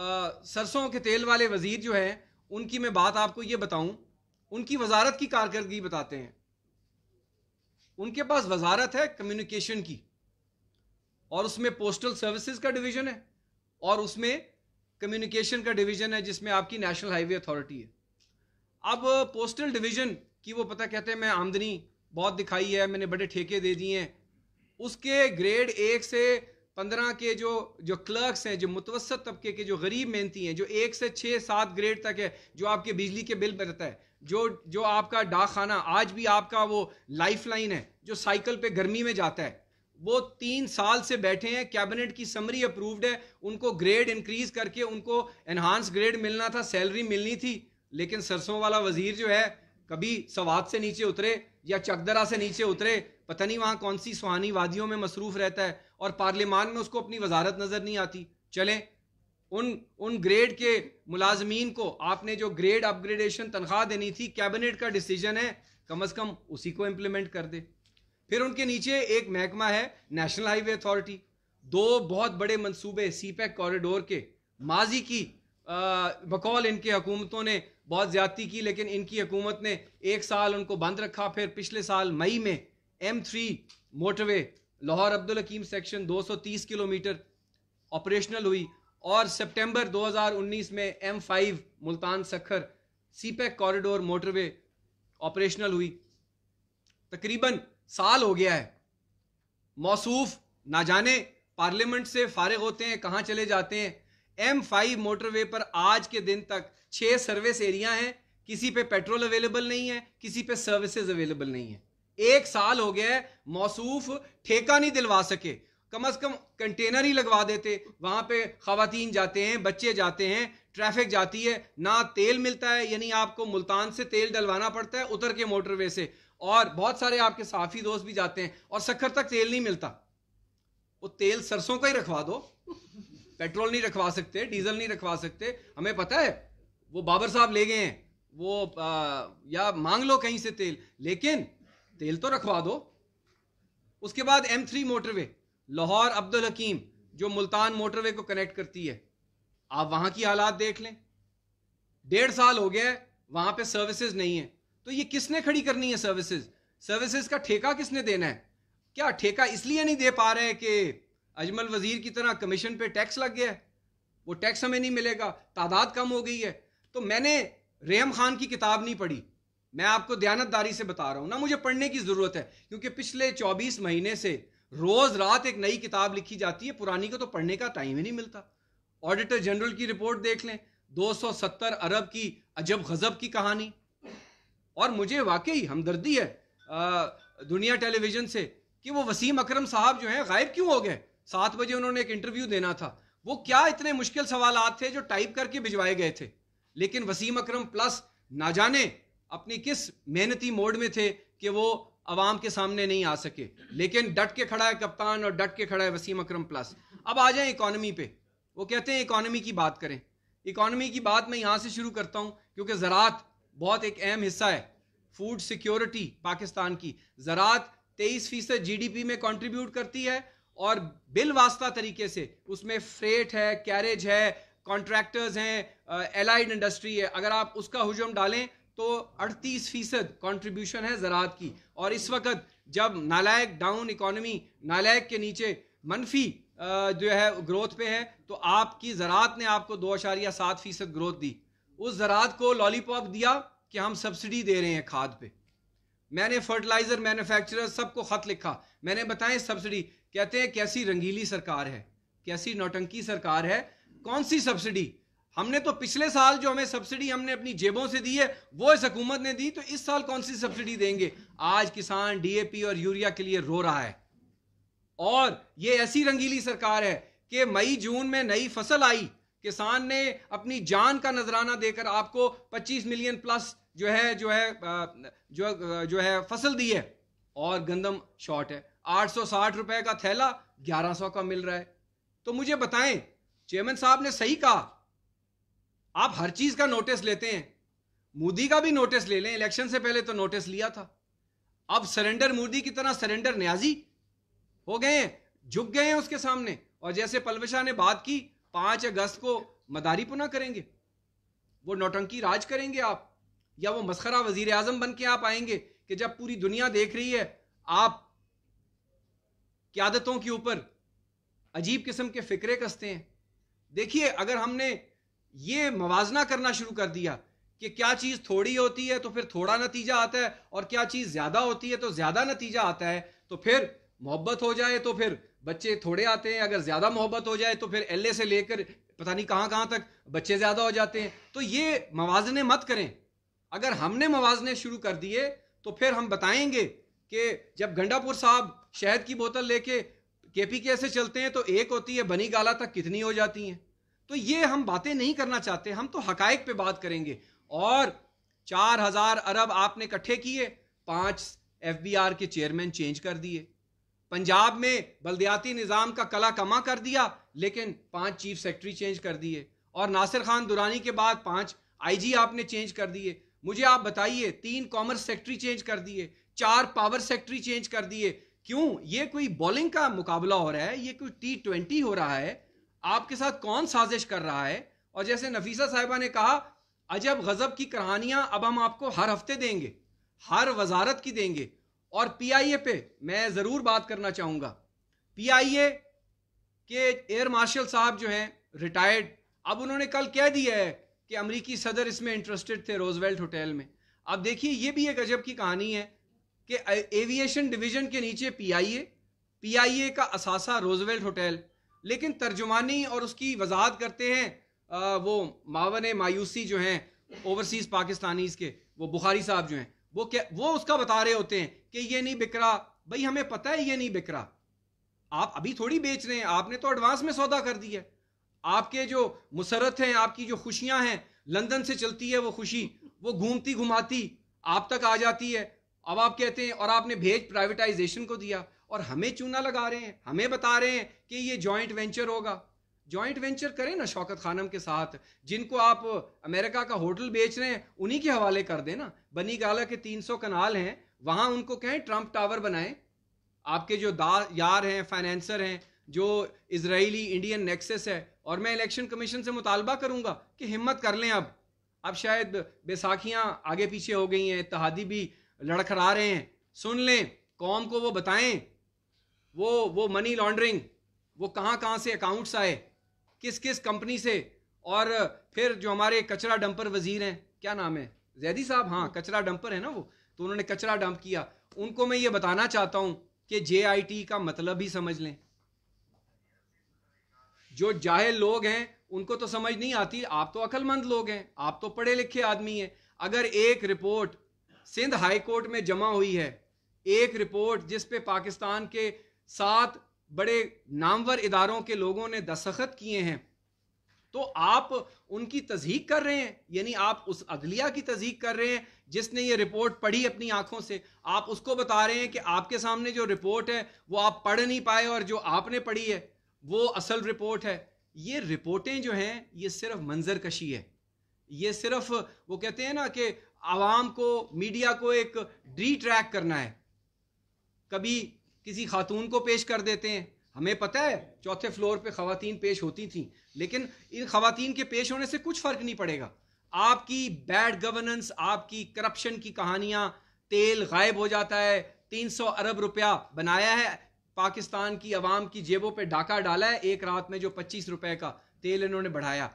सरसों के तेल वाले वजीर जो है, उनकी मैं बात आपको ये बताऊं, उनकी वजारत की कारकर्दगी बताते हैं। उनके पास वजारत है कम्युनिकेशन की, और उसमें पोस्टल सर्विसेज का डिवीजन है, और उसमें कम्युनिकेशन का डिवीजन है जिसमें आपकी नेशनल हाईवे अथॉरिटी है। अब पोस्टल डिवीजन की वो पता कहते हैं मैं आमदनी बहुत दिखाई है, मैंने बड़े ठेके दे दिए हैं, उसके ग्रेड 1 से 15 के जो क्लर्क्स हैं, जो मुतवसत तबके के जो गरीब मेहनती हैं, जो 1 से 6-7 ग्रेड तक है, जो आपके बिजली के बिल भरता है, जो आपका डाक खाना आज भी आपका वो लाइफ लाइन है जो साइकिल पे गर्मी में जाता है, वो 3 साल से बैठे हैं, कैबिनेट की समरी अप्रूव्ड है, उनको ग्रेड इंक्रीज करके उनको एनहांस ग्रेड मिलना था, सैलरी मिलनी थी, लेकिन सरसों वाला वजीर जो है कभी सवात से नीचे उतरे या चकदरा से नीचे उतरे, पता नहीं वहां कौन सी सुहानी वादियों में मसरूफ रहता है, और पार्लियामान में उसको अपनी वजारत नजर नहीं आती। चलें, उन ग्रेड के मुलाजमीन को आपने जो ग्रेड अपग्रेडेशन तनख्वाह देनी थी, कैबिनेट का डिसीजन है, कम अज कम उसी को इम्प्लीमेंट कर दे। फिर उनके नीचे एक महकमा है नेशनल हाईवे अथॉरिटी, 2 बहुत बड़े मंसूबे CPEC कॉरिडोर के, माजी की बकौल इनके हुकूमतों ने बहुत ज्यादती की, लेकिन इनकी हुकूमत ने 1 साल उनको बंद रखा। फिर पिछले साल मई में M3 मोटरवे लाहौर अब्दुल हकीम सेक्शन 230 किलोमीटर ऑपरेशनल हुई, और सितंबर 2019 में M5 Multan Sukkur CPEC corridor motorway operational हुई। तकरीबन साल हो गया है। मौसूफ ना जाने पार्लियामेंट से फारिग होते हैं कहाँ चले जाते हैं। M5 मोटरवे पर आज के दिन तक 6 सर्विस एरिया हैं, किसी पे पेट्रोल अवेलेबल नहीं है, किसी पे सर्विसेज अवेलेबल नहीं है। 1 साल हो गया है, मौसूफ ठेका नहीं दिलवा सके। कम से कम कंटेनर ही लगवा देते, वहां पे खवातीन जाते हैं, बच्चे जाते हैं, ट्रैफिक जाती है, ना तेल मिलता है, यानी आपको मुल्तान से तेल डलवाना पड़ता है उतर के मोटरवे से, और बहुत सारे आपके साफी दोस्त भी जाते हैं, और सखर तक तेल नहीं मिलता। वो तेल सरसों का ही रखवा दो, पेट्रोल नहीं रखवा सकते, डीजल नहीं रखवा सकते। हमें पता है वो बाबर साहब ले गए हैं, वो या मांग लो कहीं से तेल, लेकिन तेल तो रखवा दो। उसके बाद M3 मोटरवे लाहौर अब्दुल हकीम जो मुल्तान मोटरवे को कनेक्ट करती है, आप वहां की हालात देख लें। 1.5 साल हो गया है, वहां पे सर्विसेज नहीं है। तो ये किसने खड़ी करनी है सर्विसेज? सर्विसेज का ठेका किसने देना है? क्या ठेका इसलिए नहीं दे पा रहे कि अजमल वजीर की तरह कमीशन पे टैक्स लग गया है, वो टैक्स हमें नहीं मिलेगा, तादाद कम हो गई है? तो मैंने रेहम खान की किताब नहीं पढ़ी, मैं आपको दयानतदारी से बता रहा हूं ना, मुझे पढ़ने की जरूरत है, क्योंकि पिछले 24 महीने से रोज रात एक नई किताब लिखी जाती है, पुरानी को तो पढ़ने का टाइम ही नहीं मिलता। ऑडिटर जनरल की रिपोर्ट देख लें, 270 अरब की अजब गजब की कहानी। और मुझे वाकई हमदर्दी है दुनिया टेलीविजन से कि वो वसीम अकरम साहब जो हैं गायब क्यों हो गए। 7 बजे उन्होंने एक इंटरव्यू देना था, वो क्या इतने मुश्किल सवालात थे जो टाइप करके भिजवाए गए थे, लेकिन वसीम अकरम प्लस ना जाने अपनी किस मेहनती मोड में थे कि वो अवाम के सामने नहीं आ सके, लेकिन डट के खड़ा है कप्तान और डट के खड़ा है वसीम अकरम प्लस। अब आ जाए इकॉनमी पे, वो कहते हैं इकॉनमी की बात करें। इकॉनमी की बात मैं यहां से शुरू करता हूं, क्योंकि ज़राअत बहुत एक अहम हिस्सा है फूड सिक्योरिटी पाकिस्तान की। ज़राअत 23% GDP में कंट्रीब्यूट करती है, और बिल वास्ता तरीके से उसमें फ्रेट है, कैरेज है, कॉन्ट्रैक्टर्स हैं, एलाइड इंडस्ट्री है। अगर आप उसका हुजूम डालें तो 38% कंट्रीब्यूशन है ज़राअत की। और इस वक्त जब नालायक डाउन इकोनॉमी, नालायक के नीचे मनफी जो है ग्रोथ पे है, तो आपकी ज़राअत ने आपको 2.7% ग्रोथ दी। उस ज़राअत को लॉलीपॉप दिया कि हम सब्सिडी दे रहे हैं खाद पे। मैंने फर्टिलाइजर मैन्युफैक्चरर सबको खत लिखा, मैंने बताएं सब्सिडी, कहते हैं कैसी रंगीली सरकार है, कैसी नौटंकी सरकार है, कौन सी सब्सिडी? हमने तो पिछले साल जो हमें सब्सिडी हमने अपनी जेबों से दी है वो इस हुकूमत ने दी, तो इस साल कौन सी सब्सिडी देंगे? आज किसान DAP और यूरिया के लिए रो रहा है। और ये ऐसी रंगीली सरकार है कि मई जून में नई फसल आई, किसान ने अपनी जान का नजराना देकर आपको 25 मिलियन प्लस जो है फसल दी है, और गंदम शॉर्ट है। 860 रुपए का थैला 1100 का मिल रहा है। तो मुझे बताएं, चेयरमैन साहब ने सही कहा, आप हर चीज का नोटिस लेते हैं, मोदी का भी नोटिस ले लें, इलेक्शन से पहले तो नोटिस लिया था। अब सरेंडर मोदी की तरह सरेंडर न्याजी हो गए हैं, झुक गए हैं उसके सामने। और जैसे पलवशा ने बात की, 5 अगस्त को मदारी पुना करेंगे, वो नौटंकी राज करेंगे आप, या वो मस्खरा वजीर आजम बन के आप आएंगे कि जब पूरी दुनिया देख रही है आप क़यादतों के ऊपर अजीब किस्म के फिक्रे कसते हैं। देखिए, अगर हमने ये मवाजना करना शुरू कर दिया कि क्या चीज थोड़ी होती है तो फिर थोड़ा नतीजा आता है, और क्या चीज ज्यादा होती है तो ज्यादा नतीजा आता है, तो फिर मोहब्बत हो जाए तो फिर बच्चे थोड़े आते हैं, अगर ज्यादा मोहब्बत हो जाए तो फिर LA से लेकर पता नहीं कहां कहां तक बच्चे ज्यादा हो जाते हैं। तो ये मवाजने मत करें। अगर हमने मवाजने शुरू कर दिए तो फिर हम बताएंगे कि जब गंडापुर साहब शहद की बोतल लेके KPK से चलते हैं तो एक होती है, बनी गाला तक कितनी हो जाती हैं। तो ये हम बातें नहीं करना चाहते, हम तो हकायक पे बात करेंगे। और 4000 अरब आपने इकट्ठे किए, 5 FBR के चेयरमैन चेंज कर दिए, पंजाब में बल्दियाती निज़ाम का कला कमा कर दिया, लेकिन 5 चीफ सेक्रेटरी चेंज कर दिए, और नासिर खान दुरानी के बाद 5 IG आपने चेंज कर दिए। मुझे आप बताइए, 3 कॉमर्स सेक्रेटरी चेंज कर दिए, 4 पावर सेक्रेटरी चेंज कर दिए। क्यों? ये कोई बॉलिंग का मुकाबला हो रहा है? ये कोई T20 हो रहा है? आपके साथ कौन साजिश कर रहा है? और जैसे नफीसा साहिबा ने कहा, अजब गजब की कहानियां अब हम आपको हर हफ्ते देंगे, हर वजारत की देंगे। और PIA पे मैं जरूर बात करना चाहूंगा। PIA के एयर मार्शल साहब जो हैं रिटायर्ड, अब उन्होंने कल कह दिया है कि अमेरिकी सदर इसमें इंटरेस्टेड थे रोजवेल्ट होटल में। अब देखिए, ये भी एक अजब की कहानी है कि एविएशन डिवीजन के नीचे PIA का असासा रोजवेल्ट होटल, लेकिन तर्जुमानी और उसकी वजाहत करते हैं वो मावन मायूसी जो हैं ओवरसीज पाकिस्तानीज के, वो बुखारी साहब जो हैं, वो उसका बता रहे होते हैं कि ये नहीं बिक रहा। भाई हमें पता है ये नहीं बिक रहा, आप अभी थोड़ी बेच रहे हैं, आपने तो एडवांस में सौदा कर दिया है। आपके जो मुसरत हैं, आपकी जो खुशियां हैं, लंदन से चलती है वो खुशी, वो घूमती घुमाती आप तक आ जाती है। अब आप कहते हैं, और आपने भेज प्राइवेटाइजेशन को दिया और हमें चूना लगा रहे हैं, हमें बता रहे हैं कि ये जॉइंट वेंचर होगा। जॉइंट वेंचर करें ना शौकत खानम के साथ, जिनको आप अमेरिका का होटल बेच रहे हैं उन्हीं के हवाले कर दें ना। बनी गाला के 300 कनाल हैं, वहां उनको कहें ट्रंप टावर बनाएं। आपके जो यार हैं, फाइनेंसर हैं, जो इजरायली इंडियन नेक्सस है, और मैं इलेक्शन कमीशन से मुतालबा करूंगा कि हिम्मत कर लें। अब शायद बैसाखियां आगे पीछे हो गई हैं, इत्तेहादी भी लड़खड़ा रहे हैं, सुन लें, कौम को वो बताएं वो मनी लॉन्ड्रिंग, वो कहां से अकाउंट्स आए, किस किस कंपनी से। और फिर जो हमारे कचरा डंपर वजीर हैं, क्या नाम है, जैदी साहब, हाँ कचरा डंपर है ना वो, तो उन्होंने कचरा डंप किया। उनको मैं ये बताना चाहता हूं कि JIT का मतलब ही समझ लें। जो जाहिल लोग हैं उनको तो समझ नहीं आती, आप तो अक्लमंद लोग हैं, आप तो पढ़े लिखे आदमी हैं। अगर एक रिपोर्ट सिंध हाई कोर्ट में जमा हुई है, एक रिपोर्ट जिस पे पाकिस्तान के 7 बड़े नामवर इदारों के लोगों ने दस्तखत किए हैं, तो आप उनकी तस्दीक कर रहे हैं, यानी आप उस अदलिया की तस्दीक कर रहे हैं जिसने ये रिपोर्ट पढ़ी अपनी आंखों से। आप उसको बता रहे हैं कि आपके सामने जो रिपोर्ट है वो आप पढ़ नहीं पाए, और जो आपने पढ़ी है वो असल रिपोर्ट है। ये रिपोर्टें जो हैं ये सिर्फ मंजर कशी है, ये सिर्फ वो कहते हैं ना कि आवाम को, मीडिया को एक ट्रैक करना है। कभी किसी खातून को पेश कर देते हैं, हमें पता है 4थे फ्लोर पे खवातीन पेश होती थी, लेकिन इन खवातीन के पेश होने से कुछ फर्क नहीं पड़ेगा। आपकी बैड गवर्नेंस, आपकी करप्शन की कहानियां, तेल गायब हो जाता है, 300 अरब रुपया बनाया है, पाकिस्तान की अवाम की जेबों पे डाका डाला है एक रात में, जो 25 रुपए का तेल इन्होंने बढ़ाया,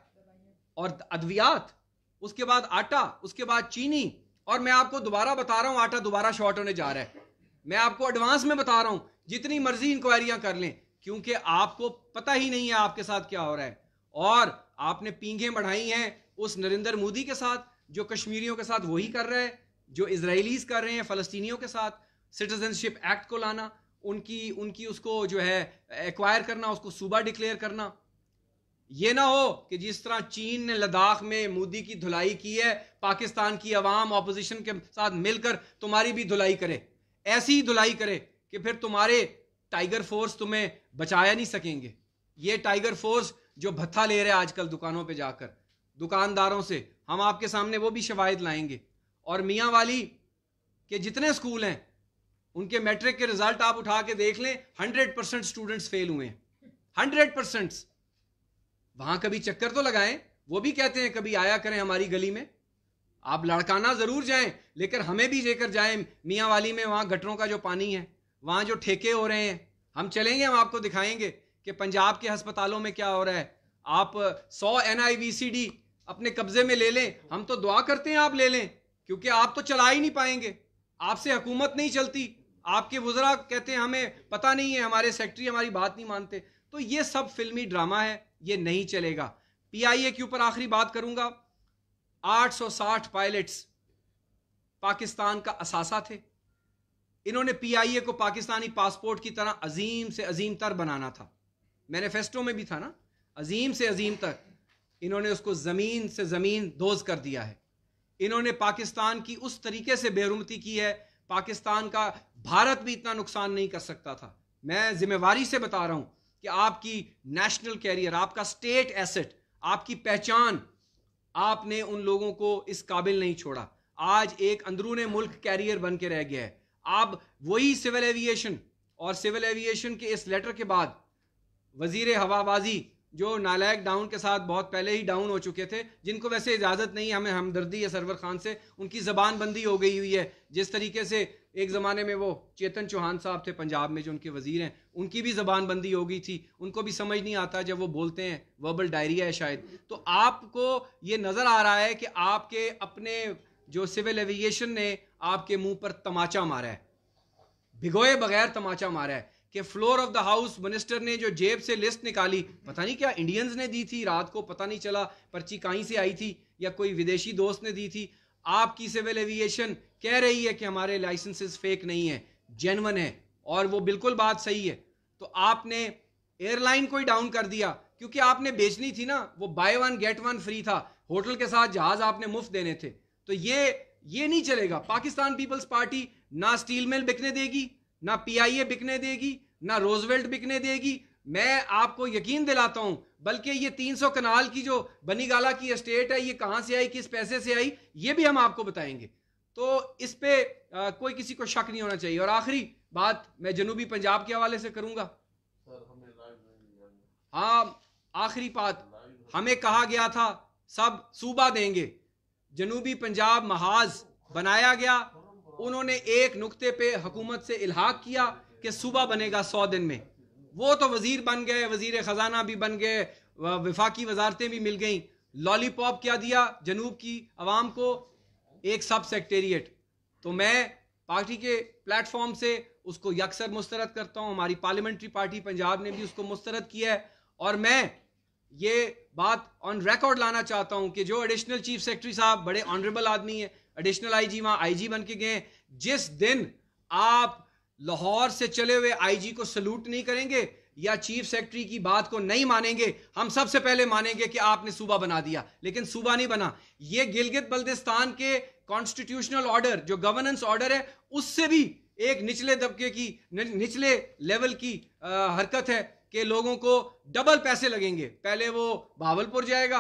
और अद्वियात, उसके बाद आटा, उसके बाद चीनी। और मैं आपको दोबारा बता रहा हूं, आटा दोबारा शॉर्ट होने जा रहा है। मैं आपको एडवांस में बता रहा हूं, जितनी मर्जी इंक्वायरियां कर लें, क्योंकि आपको पता ही नहीं है आपके साथ क्या हो रहा है। और आपने पींघें बढ़ाई हैं उस नरेंद्र मोदी के साथ, जो कश्मीरियों के साथ वही कर रहा है जो इजरायलीज कर रहे हैं फलस्तीनियों के साथ। सिटीजनशिप एक्ट को लाना, उनकी उसको जो है एक्वायर करना, उसको सूबा डिक्लेयर करना। ये ना हो कि जिस तरह चीन ने लद्दाख में मोदी की धुलाई की है, पाकिस्तान की अवाम ऑपोजिशन के साथ मिलकर तुम्हारी भी धुलाई करे, ऐसी ही धुलाई करे कि फिर तुम्हारे टाइगर फोर्स तुम्हें बचाया नहीं सकेंगे। ये टाइगर फोर्स जो भत्था ले रहे हैं आजकल दुकानों पे जाकर दुकानदारों से, हम आपके सामने वो भी शवाहिद लाएंगे। और मियाँ वाली के जितने स्कूल हैं उनके मैट्रिक के रिजल्ट आप उठा के देख लें, 100% स्टूडेंट्स फेल हुए हैं, 100%। वहां कभी चक्कर तो लगाएं, वो भी कहते हैं कभी आया करें हमारी गली में। आप लड़काना जरूर जाएं, लेकिन हमें भी लेकर जाएं मियाँ वाली में, वहां गटरों का जो पानी है, वहां जो ठेके हो रहे हैं, हम चलेंगे, हम आपको दिखाएंगे कि पंजाब के अस्पतालों में क्या हो रहा है। आप 100 NIVCD अपने कब्जे में ले लें, हम तो दुआ करते हैं आप ले लें, क्योंकि आप तो चला ही नहीं पाएंगे, आपसे हुकूमत नहीं चलती। आपके वज़रा कहते हैं हमें पता नहीं है, हमारे सेक्रेटरी हमारी बात नहीं मानते। तो ये सब फिल्मी ड्रामा है, ये नहीं चलेगा। PIA के ऊपर आखिरी बात करूंगा। 860 पायलट्स पाकिस्तान का असासा थे। इन्होंने PIA को पाकिस्तानी पासपोर्ट की तरह अजीम से अजीम तर बनाना था, मैनिफेस्टो में भी था ना, अजीम से अजीम तर। इन्होंने उसको ज़मीन से ज़मीन दोज कर दिया है। इन्होंने पाकिस्तान की उस तरीके से बेरुमती की है, पाकिस्तान का भारत भी इतना नुकसान नहीं कर सकता था। मैं जिम्मेवारी से बता रहा हूं कि आपकी नेशनल कैरियर, आपका स्टेट एसेट, आपकी पहचान, आपने उन लोगों को इस काबिल नहीं छोड़ा। आज एक अंदरूने मुल्क कैरियर बन के रह गया है। अब वही सिविल एविएशन, और सिविल एविएशन के इस लेटर के बाद वजीर हवाबाजी जो नालायक डाउन के साथ बहुत पहले ही डाउन हो चुके थे, जिनको वैसे इजाज़त नहीं, हमें हमदर्दी है सरवर खान से, उनकी ज़बान बंदी हो गई हुई है। जिस तरीके से एक ज़माने में वो चेतन चौहान साहब थे पंजाब में जो उनके वज़ीर हैं, उनकी भी ज़बान बंदी हो गई थी, उनको भी समझ नहीं आता जब वो बोलते हैं, वर्बल डायरिया है शायद। तो आपको ये नज़र आ रहा है कि आपके अपने जो सिविल एविएशन ने आपके मुंह पर तमाचा मारा है, भिगोए बगैर तमाचा मारा है। कि floor of the house minister ने जो जेब से लिस्ट निकाली, पता नहीं क्या इंडियंस ने दी थी, रात को पता नहीं चला पर्ची कहीं से आई थी या कोई विदेशी दोस्त ने दी थी। आपकी सिविल एविएशन कह रही है कि हमारे लाइसेंसेस फेक नहीं है, जेन्युइन है, और वो बिल्कुल बात सही है। तो आपने एयरलाइन को ही डाउन कर दिया क्योंकि आपने बेचनी थी ना, वो by one get one free था, होटल के साथ जहाज आपने मुफ्त देने थे। तो ये नहीं चलेगा। पाकिस्तान पीपल्स पार्टी ना स्टील मिल बिकने देगी, ना पीआईए बिकने देगी, ना रोजवेल्ट बिकने देगी। मैं आपको यकीन दिलाता हूं, बल्कि ये 300 कनाल की जो बनीगाला की एस्टेट है, ये कहां से आई, किस पैसे से आई, ये भी हम आपको बताएंगे। तो इस पे कोई किसी को शक नहीं होना चाहिए। और आखिरी बात मैं जनूबी पंजाब के हवाले से करूंगा। हाँ, आखिरी बात, हमें कहा गया था सब सूबा देंगे, जनूबी पंजाब महाज बनाया गया, उन्होंने एक नुक्ते पे हुकूमत से इल्हाक किया कि सूबा बनेगा 100 दिन में। वो तो वजीर बन गए, वजीर खजाना भी बन गए, विफाकी वजारतें भी मिल गई। लॉलीपॉप क्या दिया जनूब की अवाम को, एक सब सेक्रेटेरिएट। तो मैं पार्टी के प्लेटफॉर्म से उसको यकसर मुस्तरद करता हूं, हमारी पार्लियामेंट्री पार्टी पंजाब ने भी उसको मुस्तरद किया है। और मैं ये बात ऑन रिकॉर्ड लाना चाहता हूं कि जो एडिशनल चीफ सेक्रेटरी साहब बड़े ऑनरेबल आदमी है, एडिशनल आईजी वहां आईजी बन के गए, जिस दिन आप लाहौर से चले हुए आईजी को सलूट नहीं करेंगे या चीफ सेक्रेटरी की बात को नहीं मानेंगे, हम सबसे पहले मानेंगे कि आपने सूबा बना दिया, लेकिन सूबा नहीं बना। ये गिलगित बल्दिस्तान के कॉन्स्टिट्यूशनल ऑर्डर, जो गवर्नेंस ऑर्डर है, उससे भी एक निचले दबके की, निचले लेवल की हरकत है कि लोगों को डबल पैसे लगेंगे। पहले वो भावलपुर जाएगा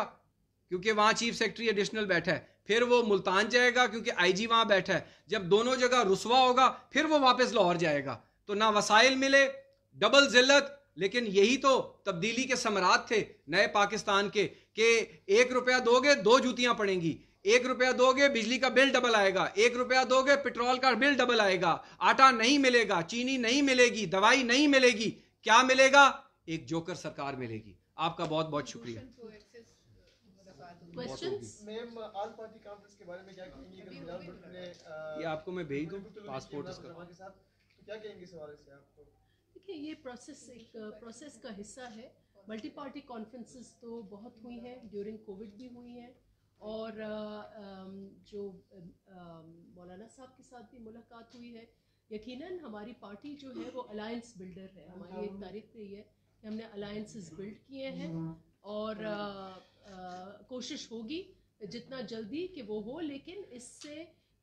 क्योंकि वहां चीफ सेक्रेटरी एडिशनल बैठा है, फिर वो मुल्तान जाएगा क्योंकि आईजी वहां बैठा है। जब दोनों जगह रुसवा होगा फिर वो वापस लाहौर जाएगा। तो ना वसाइल मिले, डबल जिल्लत। लेकिन यही तो तब्दीली के समरात थे नए पाकिस्तान के, कि 1 रुपया दोगे 2 जूतियां पड़ेंगी, 1 रुपया दोगे बिजली का बिल डबल आएगा, 1 रुपया दोगे पेट्रोल का बिल डबल आएगा, आटा नहीं मिलेगा, चीनी नहीं मिलेगी, दवाई नहीं मिलेगी। क्या मिलेगा? एक जोकर सरकार मिलेगी। आपका बहुत बहुत शुक्रिया। मैम, ऑल पार्टी कॉन्फ्रेंस के बारे में क्या कहेंगे? ये आपको मैं भेज दूं पासपोर्ट उसका, तो क्या कहेंगे इस हवाले से आपको? देखिए, ये प्रोसेस एक प्रोसेस का हिस्सा है। मल्टी पार्टी कॉन्फ्रेंसेस तो बहुत हुई हैं, ड्यूरिंग कोविड भी हुई हैं, और जो मौलाना साहब के साथ भी मुलाकात हुई है। यकीनन हमारी पार्टी जो है वो अलायंस बिल्डर है। हमारी एक तारीख रही है कि हमने अलायंसेस बिल्ड किए हैं, और कोशिश होगी जितना जल्दी कि वो हो। लेकिन इससे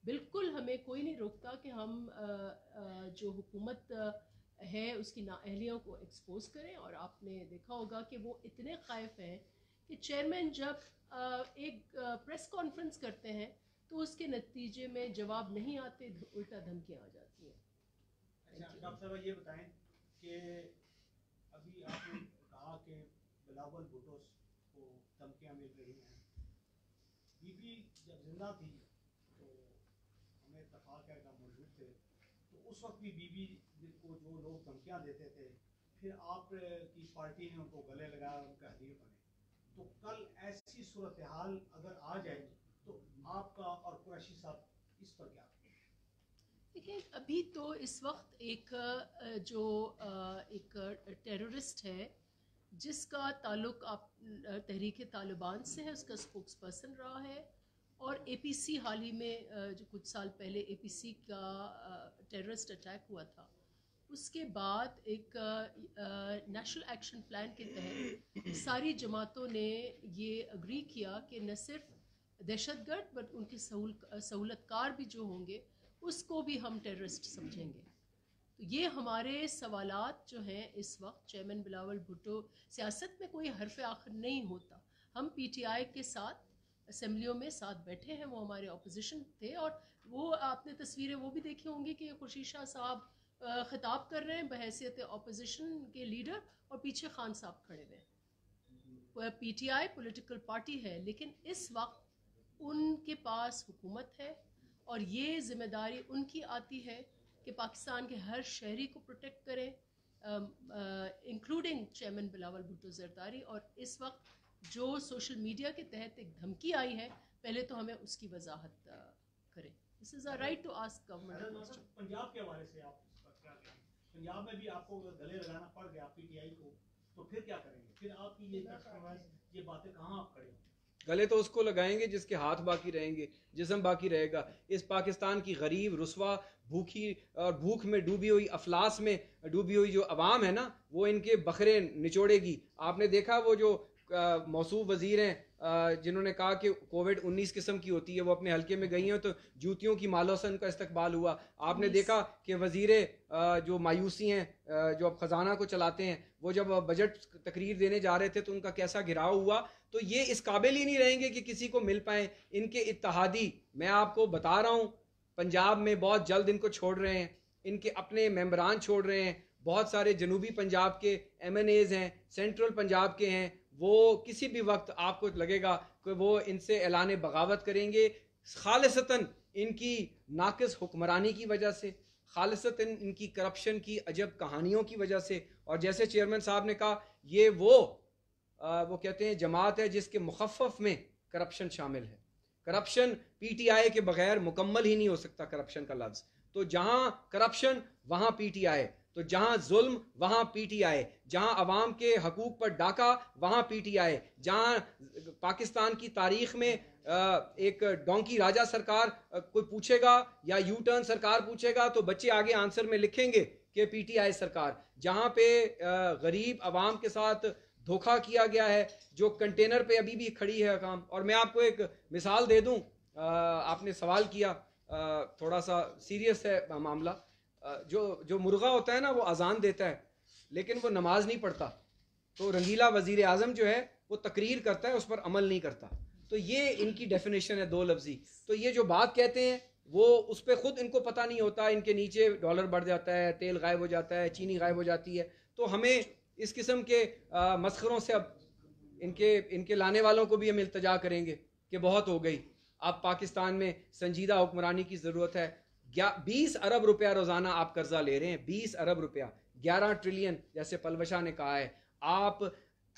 बिल्कुल हमें कोई नहीं रोकता कि हम जो हुकूमत है उसकी नाअहलियों को एक्सपोज करें। और आपने देखा होगा कि वो इतने ख़ाइफ हैं कि चेयरमैन जब एक प्रेस कॉन्फ्रेंस करते हैं तो उसके नतीजे में जवाब नहीं आते, उल्टा धमकियाँ आ जाती हैं। डॉक्टर साहब, ये बताएं कि अभी आपने कहा कि बिलावल भुट्टो को धमकियाँ मिल रही हैं। बीबी जब जिंदा थी तो हमें इत्तफाक है कि मौजूद थे, तो उस वक्त भी बीबी को जो लोग धमकियाँ देते थे, फिर आपकी पार्टी ने उनको गले लगाया, उनका हरीफ बने। तो कल ऐसी सूरत हाल अगर आ जाए तो आपका और कुरैशी साहब इस पर क्या? देखिए, अभी तो इस वक्त एक जो एक टेररिस्ट है जिसका ताल्लुक आप तहरीक तालिबान से है, उसका स्पोक्स पर्सन रहा है। और एपीसी हाल ही में जो कुछ साल पहले एपीसी का टेररिस्ट अटैक हुआ था, उसके बाद एक नेशनल एक्शन प्लान के तहत सारी जमातों ने ये अग्री किया कि न सिर्फ दहशतगर्द बट उनके सहूलतकार भी जो होंगे उसको भी हम टेररिस्ट समझेंगे। तो ये हमारे सवालात जो हैं इस वक्त, चेयरमैन बिलावल भुट्टो, सियासत में कोई हरफ आखिर नहीं होता। हम पीटीआई के साथ असेंबलियों में साथ बैठे हैं, वो हमारे अपोजिशन थे। और वो आपने तस्वीरें वो भी देखी होंगी कि खुर्शीद शाह साहब खिताब कर रहे हैं बहैसियत अपोजिशन के लीडर, और पीछे खान साहब खड़े हुए हैं। पीटीआई पॉलिटिकल पार्टी है, लेकिन इस वक्त उनके पास हुकूमत है और ये जिम्मेदारी उनकी आती है कि पाकिस्तान के हर शहरी को प्रोटेक्ट करें, इंक्लूडिंग चेयरमैन बिलावल भुट्टो जरदारी। और इस वक्त जो सोशल मीडिया के तहत एक धमकी आई है, पहले तो हमें उसकी वजाहत करें। This is a right to ask government. Punjab के हवाले से आप क्या कहें? पंजाब में भी आपको गले लगाना पड़ गया पीटीआई को, तो फिर क्या करेंगे? फिर आपकी ये बातें कहाँ आप खड़े? गले तो उसको लगाएंगे जिसके हाथ बाकी रहेंगे, जिस्म बाकी रहेगा। इस पाकिस्तान की गरीब, रुसवा, भूखी और भूख में डूबी हुई, अफलास में डूबी हुई जो अवाम है ना, वो इनके बखरे निचोड़ेगी। आपने देखा वो जो मौसूफ वजीर हैं जिन्होंने कहा कि कोविड-19 किस्म की होती है, वो अपने हल्के में गई हैं तो जूतियों की मालों से उनका इस्तकबाल हुआ। आपने देखा कि वजीर जो मायूसी हैं जो अब ख़जाना को चलाते हैं, वो जब बजट तकरीर देने जा रहे थे तो उनका कैसा घिराव हुआ। तो ये इस काबिल ही नहीं रहेंगे कि किसी को मिल पाए। इनके इत्तेहादी, मैं आपको बता रहा हूँ, पंजाब में बहुत जल्द इनको छोड़ रहे हैं, इनके अपने मेंबरान छोड़ रहे हैं। बहुत सारे जनूबी पंजाब के MNAs हैं, सेंट्रल पंजाब के हैं, वो किसी भी वक्त आपको लगेगा कि वो इनसे ऐलान बगावत करेंगे, खालिसतन इनकी नाकिस हुक्मरानी की वजह से, खालिसतन इनकी करप्शन की अजब कहानियों की वजह से। और जैसे चेयरमैन साहब ने कहा, ये वो कहते हैं जमात है जिसके मुखफ़फ़ में करप्शन शामिल है। करप्शन PTI के बगैर मुकम्मल ही नहीं हो सकता करप्शन का लफ्ज़। तो जहाँ करप्शन वहाँ PTI, तो जहाँ जुल्म वहाँ PTI, जहाँ अवाम के हकूक़ पर डाका वहाँ PTI, जहाँ पाकिस्तान की तारीख़ में एक डोंकी राजा सरकार कोई पूछेगा या यू टर्न सरकार पूछेगा तो बच्चे आगे आंसर में लिखेंगे कि PTI सरकार। जहाँ पे गरीब अवाम के साथ धोखा किया गया है, जो कंटेनर पे अभी भी खड़ी है काम। और मैं आपको एक मिसाल दे दूं, आपने सवाल किया, थोड़ा सा सीरियस है मामला। जो मुर्गा होता है ना, वो अजान देता है लेकिन वो नमाज नहीं पढ़ता। तो रंगीला वजीर आज़म जो है वो तकरीर करता है, उस पर अमल नहीं करता। तो ये इनकी डेफिनेशन है दो लफ्जी। तो ये जो बात कहते हैं वो उस पर खुद इनको पता नहीं होता, इनके नीचे डॉलर बढ़ जाता है, तेल गायब हो जाता है, चीनी गायब हो जाती है। तो हमें इस किस्म के मस्खरों से अब इनके लाने वालों को भी हम इल्तजा करेंगे कि बहुत हो गई। अब पाकिस्तान में संजीदा हुक्मरानी की ज़रूरत है। 20 अरब रुपया रोज़ाना आप कर्जा ले रहे हैं, 20 अरब रुपया, 11 ट्रिलियन जैसे पलवशा ने कहा है। आप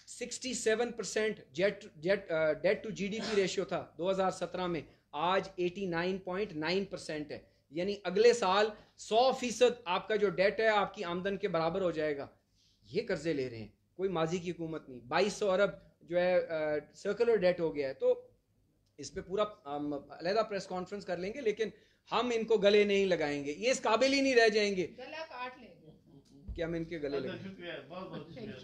67% डेट टू GDP रेशियो था 2017 में, आज 89.9% है। यानी अगले साल 100% आपका जो डेट है आपकी आमदन के बराबर हो जाएगा। ये कर्जे ले रहे हैं, कोई माजी की हुकूमत नहीं। 2200 अरब जो है सर्कुलर डेट हो गया है। तो इस पे पूरा अलहदा प्रेस कॉन्फ्रेंस कर लेंगे, लेकिन हम इनको गले नहीं लगाएंगे। ये इस काबिल ही नहीं रह जाएंगे गला काट लेंगे कि हम इनके गले लगाएंगे। शुक्रिया, बहुत शुक्रिया।